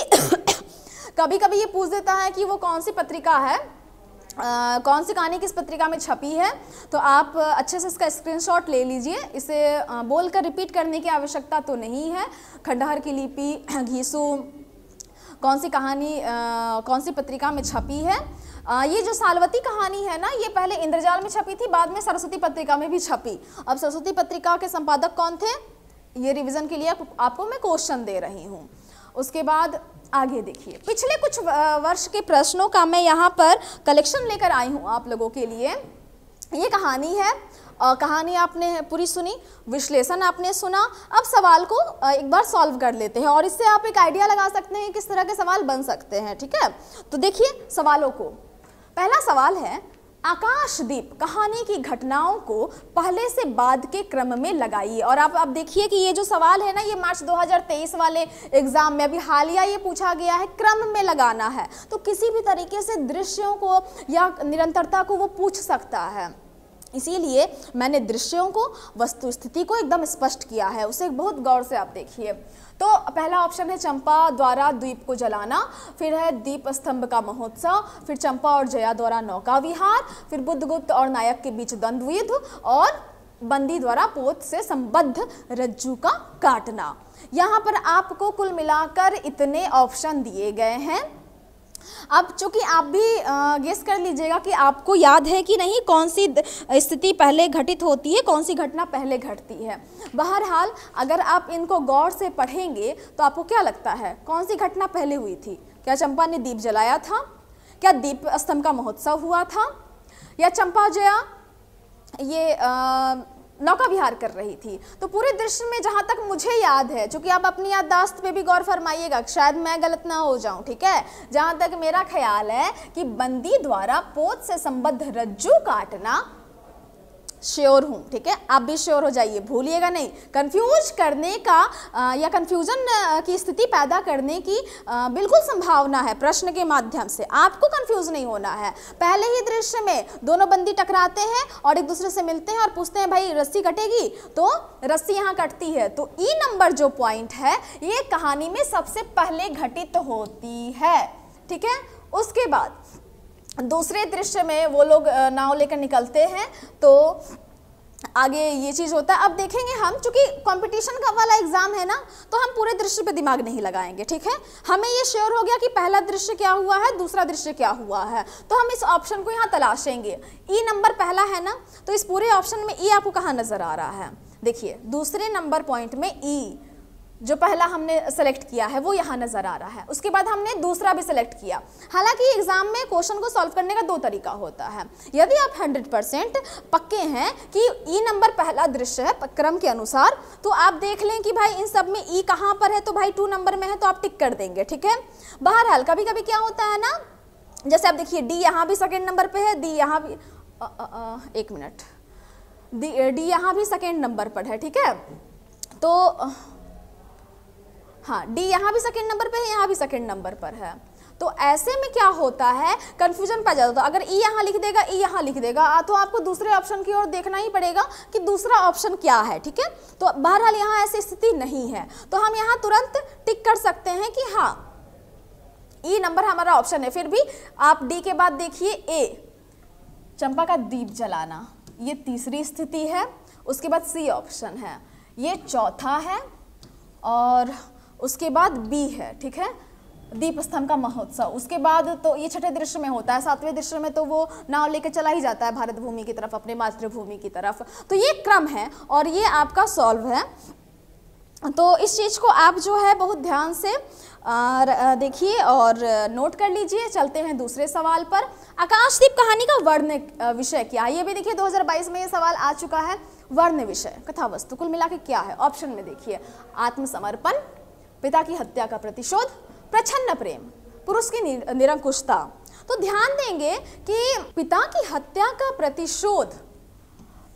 कभी कभी ये पूछ देता है कि वो कौन सी पत्रिका है, कौन सी कहानी किस पत्रिका में छपी है। तो आप अच्छे से इसका स्क्रीनशॉट ले लीजिए। इसे बोलकर रिपीट करने की आवश्यकता तो नहीं है। खंडहर की लिपि, घीसू, कौन सी कहानी कौन सी पत्रिका में छपी है। ये जो सालवती कहानी है ना, ये पहले इंद्रजाल में छपी थी, बाद में सरस्वती पत्रिका में भी छपी। अब सरस्वती पत्रिका के संपादक कौन थे, ये रिवीजन के लिए आपको मैं क्वेश्चन दे रही हूँ। उसके बाद आगे देखिए, पिछले कुछ वर्ष के प्रश्नों का मैं यहाँ पर कलेक्शन लेकर आई हूँ आप लोगों के लिए। ये कहानी है, कहानी आपने पूरी सुनी, विश्लेषण आपने सुना। अब सवाल को एक बार सॉल्व कर लेते हैं और इससे आप एक आइडिया लगा सकते हैं किस तरह के सवाल बन सकते हैं। ठीक है, तो देखिए सवालों को। पहला सवाल है, आकाशदीप कहानी की घटनाओं को पहले से बाद के क्रम में लगाइए। और आप देखिए कि ये जो सवाल है ना, ये मार्च 2023 वाले एग्जाम में अभी हालिया ये पूछा गया है, क्रम में लगाना है। तो किसी भी तरीके से दृश्यों को या निरंतरता को वो पूछ सकता है, इसीलिए मैंने दृश्यों को, वस्तु स्थिति को एकदम स्पष्ट किया है, उसे बहुत गौर से आप देखिए। तो पहला ऑप्शन है चंपा द्वारा द्वीप को जलाना, फिर है दीप स्तंभ का महोत्सव, फिर चंपा और जया द्वारा नौका विहार, फिर बुद्धगुप्त और नायक के बीच द्वंद्व युद्ध, और बंदी द्वारा पोत से संबद्ध रज्जू का काटना। यहाँ पर आपको कुल मिलाकर इतने ऑप्शन दिए गए हैं। अब चूंकि आप भी गेस कर लीजिएगा कि आपको याद है कि नहीं, कौन सी स्थिति पहले घटित होती है, कौन सी घटना पहले घटती है। बहरहाल अगर आप इनको गौर से पढ़ेंगे तो आपको क्या लगता है, कौन सी घटना पहले हुई थी? क्या चंपा ने दीप जलाया था? क्या दीप स्तंभ का महोत्सव हुआ था? या चंपा जया ये नौका विहार कर रही थी? तो पूरे दृश्य में जहाँ तक मुझे याद है, चूंकि आप अपनी याददाश्त पे भी गौर फरमाइएगा, शायद मैं गलत ना हो जाऊं, ठीक है, जहाँ तक मेरा ख्याल है कि बंदी द्वारा पोत से संबद्ध रज्जू काटना, श्योर हूँ। ठीक है, आप भी श्योर हो जाइए, भूलिएगा नहीं। कंफ्यूज करने का या कंफ्यूजन की स्थिति पैदा करने की बिल्कुल संभावना है प्रश्न के माध्यम से, आपको कंफ्यूज नहीं होना है। पहले ही दृश्य में दोनों बंदी टकराते हैं और एक दूसरे से मिलते हैं और पूछते हैं भाई रस्सी कटेगी, तो रस्सी यहाँ कटती है। तो ई नंबर जो पॉइंट है ये कहानी में सबसे पहले घटित होती है। ठीक है। उसके बाद दूसरे दृश्य में वो लोग नाव लेकर निकलते हैं, तो आगे ये चीज़ होता है। अब देखेंगे हम, चूंकि कंपटीशन का वाला एग्जाम है ना, तो हम पूरे दृश्य पे दिमाग नहीं लगाएंगे, ठीक है। हमें ये श्योर हो गया कि पहला दृश्य क्या हुआ है, दूसरा दृश्य क्या हुआ है, तो हम इस ऑप्शन को यहाँ तलाशेंगे। ई नंबर पहला है ना, तो इस पूरे ऑप्शन में ई आपको कहाँ नजर आ रहा है, देखिए दूसरे नंबर पॉइंट में ई जो पहला हमने सेलेक्ट किया है वो यहाँ नजर आ रहा है। उसके बाद हमने दूसरा भी सेलेक्ट किया। हालांकि एग्जाम में क्वेश्चन को सॉल्व करने का दो तरीका होता है। यदि आप 100% पक्के हैं कि ई नंबर पहला दृश्य है क्रम के अनुसार, तो आप देख लें कि भाई इन सब में ई कहाँ पर है, तो भाई 2 नंबर में है, तो आप टिक कर देंगे, ठीक है। बहरहाल कभी कभी क्या होता है ना, जैसे आप देखिए डी यहाँ भी सेकेंड नंबर पे है, डी यहाँ भी एक मिनट, डी यहाँ भी सेकेंड नंबर पर है, ठीक है। तो हाँ, डी यहाँ भी सेकंड नंबर पे है, यहाँ भी सेकंड नंबर पर है। तो ऐसे में क्या होता है, कंफ्यूजन पा जाता है। अगर ई यहाँ लिख देगा, ई यहाँ लिख देगा, तो आपको दूसरे ऑप्शन की ओर देखना ही पड़ेगा कि दूसरा ऑप्शन क्या है, ठीक है। तो बहरहाल यहाँ ऐसी स्थिति नहीं है, तो हम यहाँ तुरंत टिक कर सकते हैं कि हाँ ई नंबर हमारा ऑप्शन है। फिर भी आप डी के बाद देखिए ए, चंपा का दीप जलाना, ये तीसरी स्थिति है। उसके बाद सी ऑप्शन है, ये चौथा है, और उसके बाद बी है, ठीक है, दीप स्तंभ का महोत्सव। उसके बाद तो ये छठे दृश्य में होता है, सातवें दृश्य में तो वो नाव लेकर चला ही जाता है भारत भूमि की तरफ, अपने मातृभूमि की तरफ। तो ये क्रम है और ये आपका सॉल्व है। तो इस चीज़ को आप जो है बहुत ध्यान से देखिए और नोट कर लीजिए। चलते हैं दूसरे सवाल पर। आकाशदीप कहानी का वर्ण विषय क्या है, ये भी देखिए 2022 में ये सवाल आ चुका है। वर्ण विषय, कथा वस्तु कुल मिला के क्या है, ऑप्शन में देखिए आत्मसमर्पण, पिता की हत्या का प्रतिशोध, प्रच्छन्न प्रेम, पुरुष की निरंकुशता। तो ध्यान देंगे कि पिता की हत्या का प्रतिशोध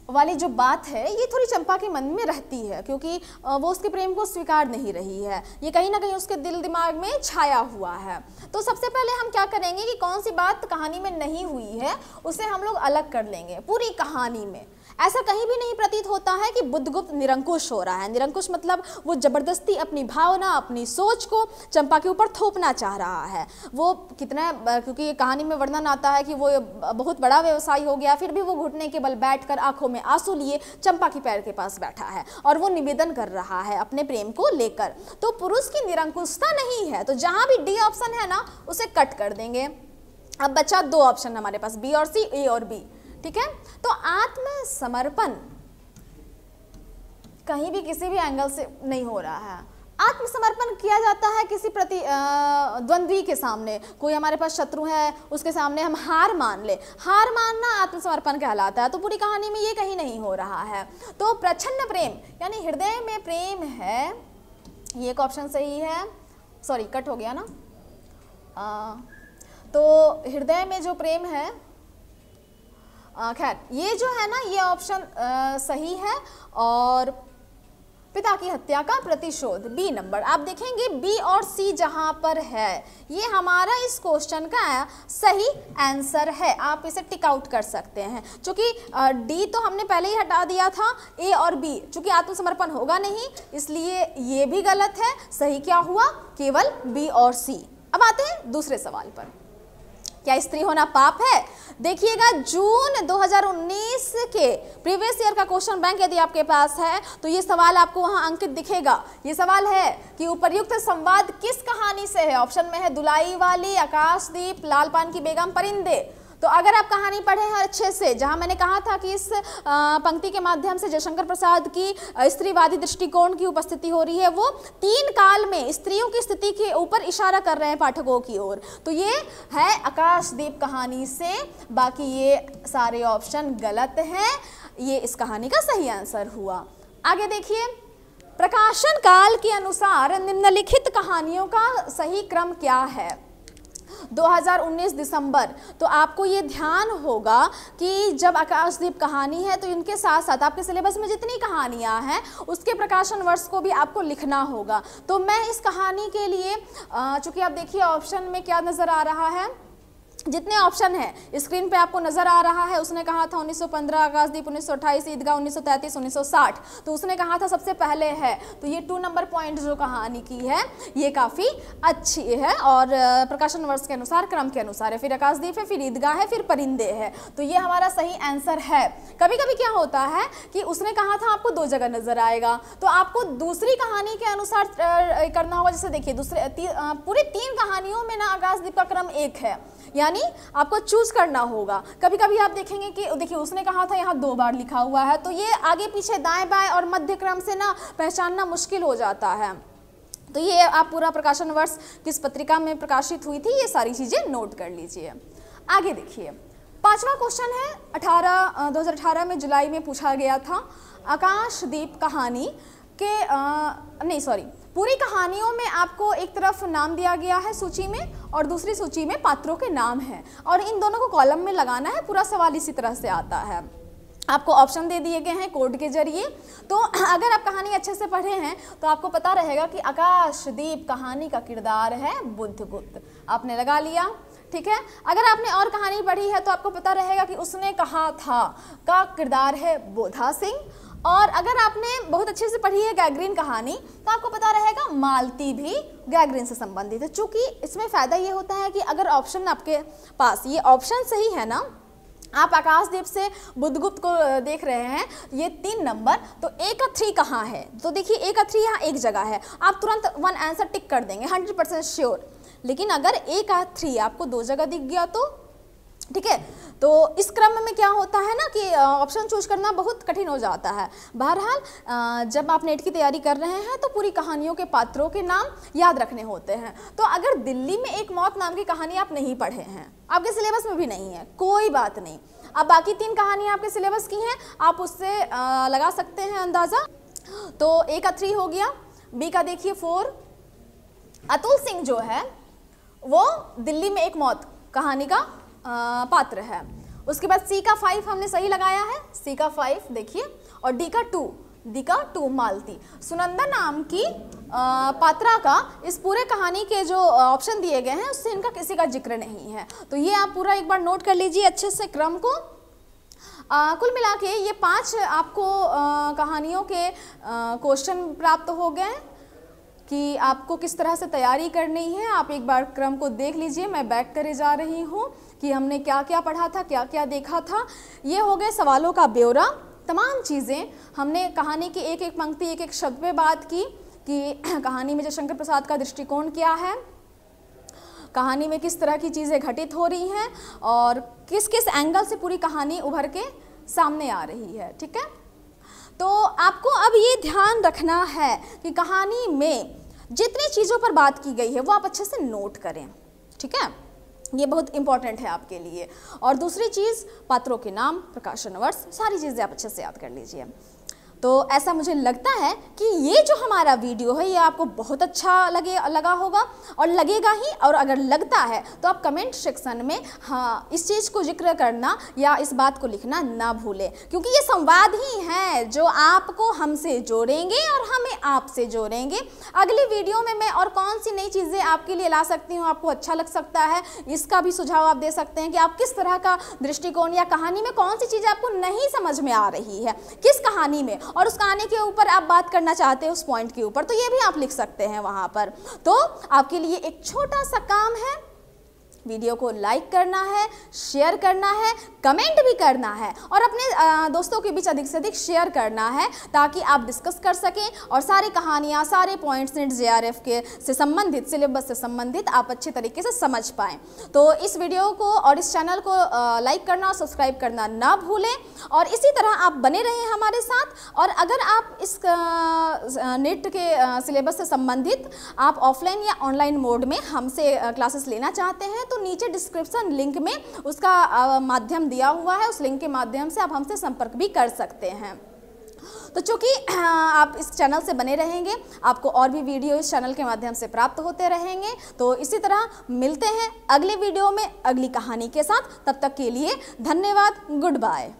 वाली जो बात है ये थोड़ी चंपा के मन में रहती है, क्योंकि वो उसके प्रेम को स्वीकार नहीं रही है, ये कहीं ना कहीं उसके दिल दिमाग में छाया हुआ है। तो सबसे पहले हम क्या करेंगे कि कौन सी बात कहानी में नहीं हुई है उसे हम लोग अलग कर लेंगे। पूरी कहानी में ऐसा कहीं भी नहीं प्रतीत होता है कि बुद्धगुप्त निरंकुश हो रहा है। निरंकुश मतलब वो जबरदस्ती अपनी भावना, अपनी सोच को चंपा के ऊपर थोपना चाह रहा है। वो कितना, क्योंकि कहानी में वर्णन आता है कि वो बहुत बड़ा व्यवसायी हो गया, फिर भी वो घुटने के बल बैठकर आंखों में आंसू लिए चंपा की पैर के पास बैठा है और वो निवेदन कर रहा है अपने प्रेम को लेकर। तो पुरुष की निरंकुशता नहीं है, तो जहां भी डी ऑप्शन है ना उसे कट कर देंगे। अब बचा दो ऑप्शन हमारे पास, बी और सी, ए और बी, ठीक है। तो आत्मसमर्पण कहीं भी किसी भी एंगल से नहीं हो रहा है। आत्मसमर्पण किया जाता है किसी द्वंद्वी के सामने, कोई हमारे पास शत्रु है उसके सामने हम हार मान ले, हार मानना आत्मसमर्पण कहलाता है। तो पूरी कहानी में ये कहीं नहीं हो रहा है। तो प्रच्छन्न प्रेम यानी हृदय में प्रेम है, ये एक ऑप्शन सही है, सॉरी कट हो गया ना। तो हृदय में जो प्रेम है, खैर ये जो है ना ये ऑप्शन सही है। और पिता की हत्या का प्रतिशोध, बी नंबर। आप देखेंगे बी और सी जहां पर है ये हमारा इस क्वेश्चन का सही आंसर है। आप इसे टिक आउट कर सकते हैं, क्योंकि डी तो हमने पहले ही हटा दिया था। ए और बी चूंकि आत्मसमर्पण होगा नहीं इसलिए ये भी गलत है। सही क्या हुआ, केवल बी और सी। अब आते हैं दूसरे सवाल पर, क्या स्त्री होना पाप है। देखिएगा जून 2019 के प्रीवियस ईयर का क्वेश्चन बैंक यदि आपके पास है तो ये सवाल आपको वहां अंकित दिखेगा। ये सवाल है कि उपर्युक्त संवाद किस कहानी से है। ऑप्शन में है दुलाई वाली, आकाशदीप, लाल पान की बेगम, परिंदे। तो अगर आप कहानी पढ़े हैं अच्छे से, जहां मैंने कहा था कि इस पंक्ति के माध्यम से जयशंकर प्रसाद की स्त्रीवादी दृष्टिकोण की उपस्थिति हो रही है, वो 3 काल में स्त्रियों की स्थिति के ऊपर इशारा कर रहे हैं पाठकों की ओर। तो ये है आकाशदीप कहानी से। बाकी ये सारे ऑप्शन गलत हैं, ये इस कहानी का सही आंसर हुआ। आगे देखिए, प्रकाशन काल के अनुसार निम्नलिखित कहानियों का सही क्रम क्या है। 2019 दिसंबर। तो आपको ये ध्यान होगा कि जब आकाशदीप कहानी है तो इनके साथ साथ आपके सिलेबस में जितनी कहानियां हैं उसके प्रकाशन वर्ष को भी आपको लिखना होगा। तो मैं इस कहानी के लिए चूंकि आप देखिए ऑप्शन में क्या नजर आ रहा है, जितने ऑप्शन है स्क्रीन पे आपको नजर आ रहा है, उसने कहा था 1915, आकाशदीप 1928, ईदगाह 1933, 1960, तो उसने कहा था सबसे पहले है। तो ये 2 नंबर पॉइंट जो कहानी की है ये काफ़ी अच्छी है और प्रकाशन वर्ष के अनुसार, क्रम के अनुसार है। फिर आकाशदीप है, फिर ईदगाह है, फिर परिंदे है, तो ये हमारा सही आंसर है। कभी कभी क्या होता है कि उसने कहा था आपको 2 जगह नजर आएगा, तो आपको दूसरी कहानी के अनुसार करना होगा। जैसे देखिए पूरी 3 कहानियों में ना आकाशदीप का क्रम 1 है, यानी आपको चूज करना होगा। कभी कभी आप देखेंगे कि देखिए उसने कहा था यहाँ 2 बार लिखा हुआ है, तो ये आगे पीछे दाएं बाएं और मध्य क्रम से ना पहचानना मुश्किल हो जाता है। तो ये आप पूरा प्रकाशन वर्ष किस पत्रिका में प्रकाशित हुई थी ये सारी चीजें नोट कर लीजिए। आगे देखिए 5वां क्वेश्चन है 2018 में जुलाई में पूछा गया था। आकाशदीप कहानी के पूरी कहानियों में आपको एक तरफ नाम दिया गया है सूची में और दूसरी सूची में पात्रों के नाम हैं और इन दोनों को कॉलम में लगाना है। पूरा सवाल इसी तरह से आता है। आपको ऑप्शन दे दिए गए हैं कोड के जरिए। तो अगर आप कहानी अच्छे से पढ़े हैं तो आपको पता रहेगा कि आकाशदीप कहानी का किरदार है बुद्धगुप्त, आपने लगा लिया, ठीक है। अगर आपने और कहानी पढ़ी है तो आपको पता रहेगा कि उसने कहा था का किरदार है बोधा सिंह। और अगर आपने बहुत अच्छे से पढ़ी है गैगरीन कहानी तो आपको पता रहेगा मालती भी गैगरीन से संबंधित है। चूंकि इसमें फ़ायदा ये होता है कि अगर ऑप्शन आपके पास ये ऑप्शन सही है ना, आप आकाशदीप से बुद्धगुप्त को देख रहे हैं, ये 3 नंबर, तो A का 3 कहाँ है? तो देखिए A का 3 यहाँ एक जगह है, आप तुरंत 1 आंसर टिक कर देंगे 100% श्योर। लेकिन अगर A का 3 आपको 2 जगह दिख गया तो ठीक है, तो इस क्रम में क्या होता है ना कि ऑप्शन चूज करना बहुत कठिन हो जाता है। बहरहाल जब आप नेट की तैयारी कर रहे हैं तो पूरी कहानियों के पात्रों के नाम याद रखने होते हैं। तो अगर दिल्ली में एक मौत नाम की कहानी आप नहीं पढ़े हैं, आपके सिलेबस में भी नहीं है, कोई बात नहीं। अब बाकी 3 कहानियाँ आपके सिलेबस की हैं, आप उससे लगा सकते हैं अंदाज़ा। तो A का 3 हो गया, B का देखिए 4, अतुल सिंह जो है वो दिल्ली में एक मौत कहानी का पात्र है। उसके बाद C का 5 हमने सही लगाया है, C का 5 देखिए, और D का 2 मालती। सुनंदा नाम की पात्रा का इस पूरे कहानी के जो ऑप्शन दिए गए हैं उससे इनका किसी का जिक्र नहीं है। तो ये आप पूरा एक बार नोट कर लीजिए अच्छे से क्रम को। कुल मिला के ये 5 आपको कहानियों के क्वेश्चन प्राप्त हो गए कि आपको किस तरह से तैयारी करनी है। आप एक बार क्रम को देख लीजिए, मैं बैक करे जा रही हूँ कि हमने क्या क्या पढ़ा था, क्या क्या देखा था। ये हो गए सवालों का ब्यौरा, तमाम चीज़ें हमने कहानी की एक एक पंक्ति, एक एक शब्द पे बात की कि कहानी में जयशंकर प्रसाद का दृष्टिकोण क्या है, कहानी में किस तरह की चीज़ें घटित हो रही हैं और किस किस एंगल से पूरी कहानी उभर के सामने आ रही है, ठीक है। तो आपको अब ये ध्यान रखना है कि कहानी में जितनी चीज़ों पर बात की गई है वो आप अच्छे से नोट करें, ठीक है, ये बहुत इंपॉर्टेंट है आपके लिए। और दूसरी चीज़ पात्रों के नाम, प्रकाशन वर्ष, सारी चीज़ें आप अच्छे से याद कर लीजिए। तो ऐसा मुझे लगता है कि ये जो हमारा वीडियो है ये आपको बहुत अच्छा लगा होगा और लगेगा ही। और अगर लगता है तो आप कमेंट सेक्शन में हाँ इस चीज़ को जिक्र करना या इस बात को लिखना ना भूलें, क्योंकि ये संवाद ही है जो आपको हमसे जोड़ेंगे और हमें आपसे जोड़ेंगे। अगली वीडियो में मैं और कौन सी नई चीज़ें आपके लिए ला सकती हूँ, आपको अच्छा लग सकता है, इसका भी सुझाव आप दे सकते हैं कि आप किस तरह का दृष्टिकोण या कहानी में कौन सी चीज़ें आपको नहीं समझ में आ रही है किस कहानी में, और उस कहानी के ऊपर आप बात करना चाहते हैं उस पॉइंट के ऊपर, तो ये भी आप लिख सकते हैं वहाँ पर। तो आपके लिए एक छोटा सा काम है, वीडियो को लाइक करना है, शेयर करना है, कमेंट भी करना है और अपने दोस्तों के बीच अधिक से अधिक शेयर करना है ताकि आप डिस्कस कर सकें और सारी कहानियाँ, सारे पॉइंट्स नेट JRF के से संबंधित, सिलेबस से संबंधित आप अच्छे तरीके से समझ पाएँ। तो इस वीडियो को और इस चैनल को लाइक करना और सब्सक्राइब करना ना भूलें और इसी तरह आप बने रहें हमारे साथ। और अगर आप इस नेट के सिलेबस से संबंधित आप ऑफलाइन या ऑनलाइन मोड में हमसे क्लासेस लेना चाहते हैं तो नीचे डिस्क्रिप्शन लिंक में उसका माध्यम दिया हुआ है, उस लिंक के माध्यम से आप हमसे संपर्क भी कर सकते हैं। तो चूँकि आप इस चैनल से बने रहेंगे, आपको और भी वीडियो इस चैनल के माध्यम से प्राप्त होते रहेंगे। तो इसी तरह मिलते हैं अगले वीडियो में अगली कहानी के साथ। तब तक के लिए धन्यवाद, गुड बाय।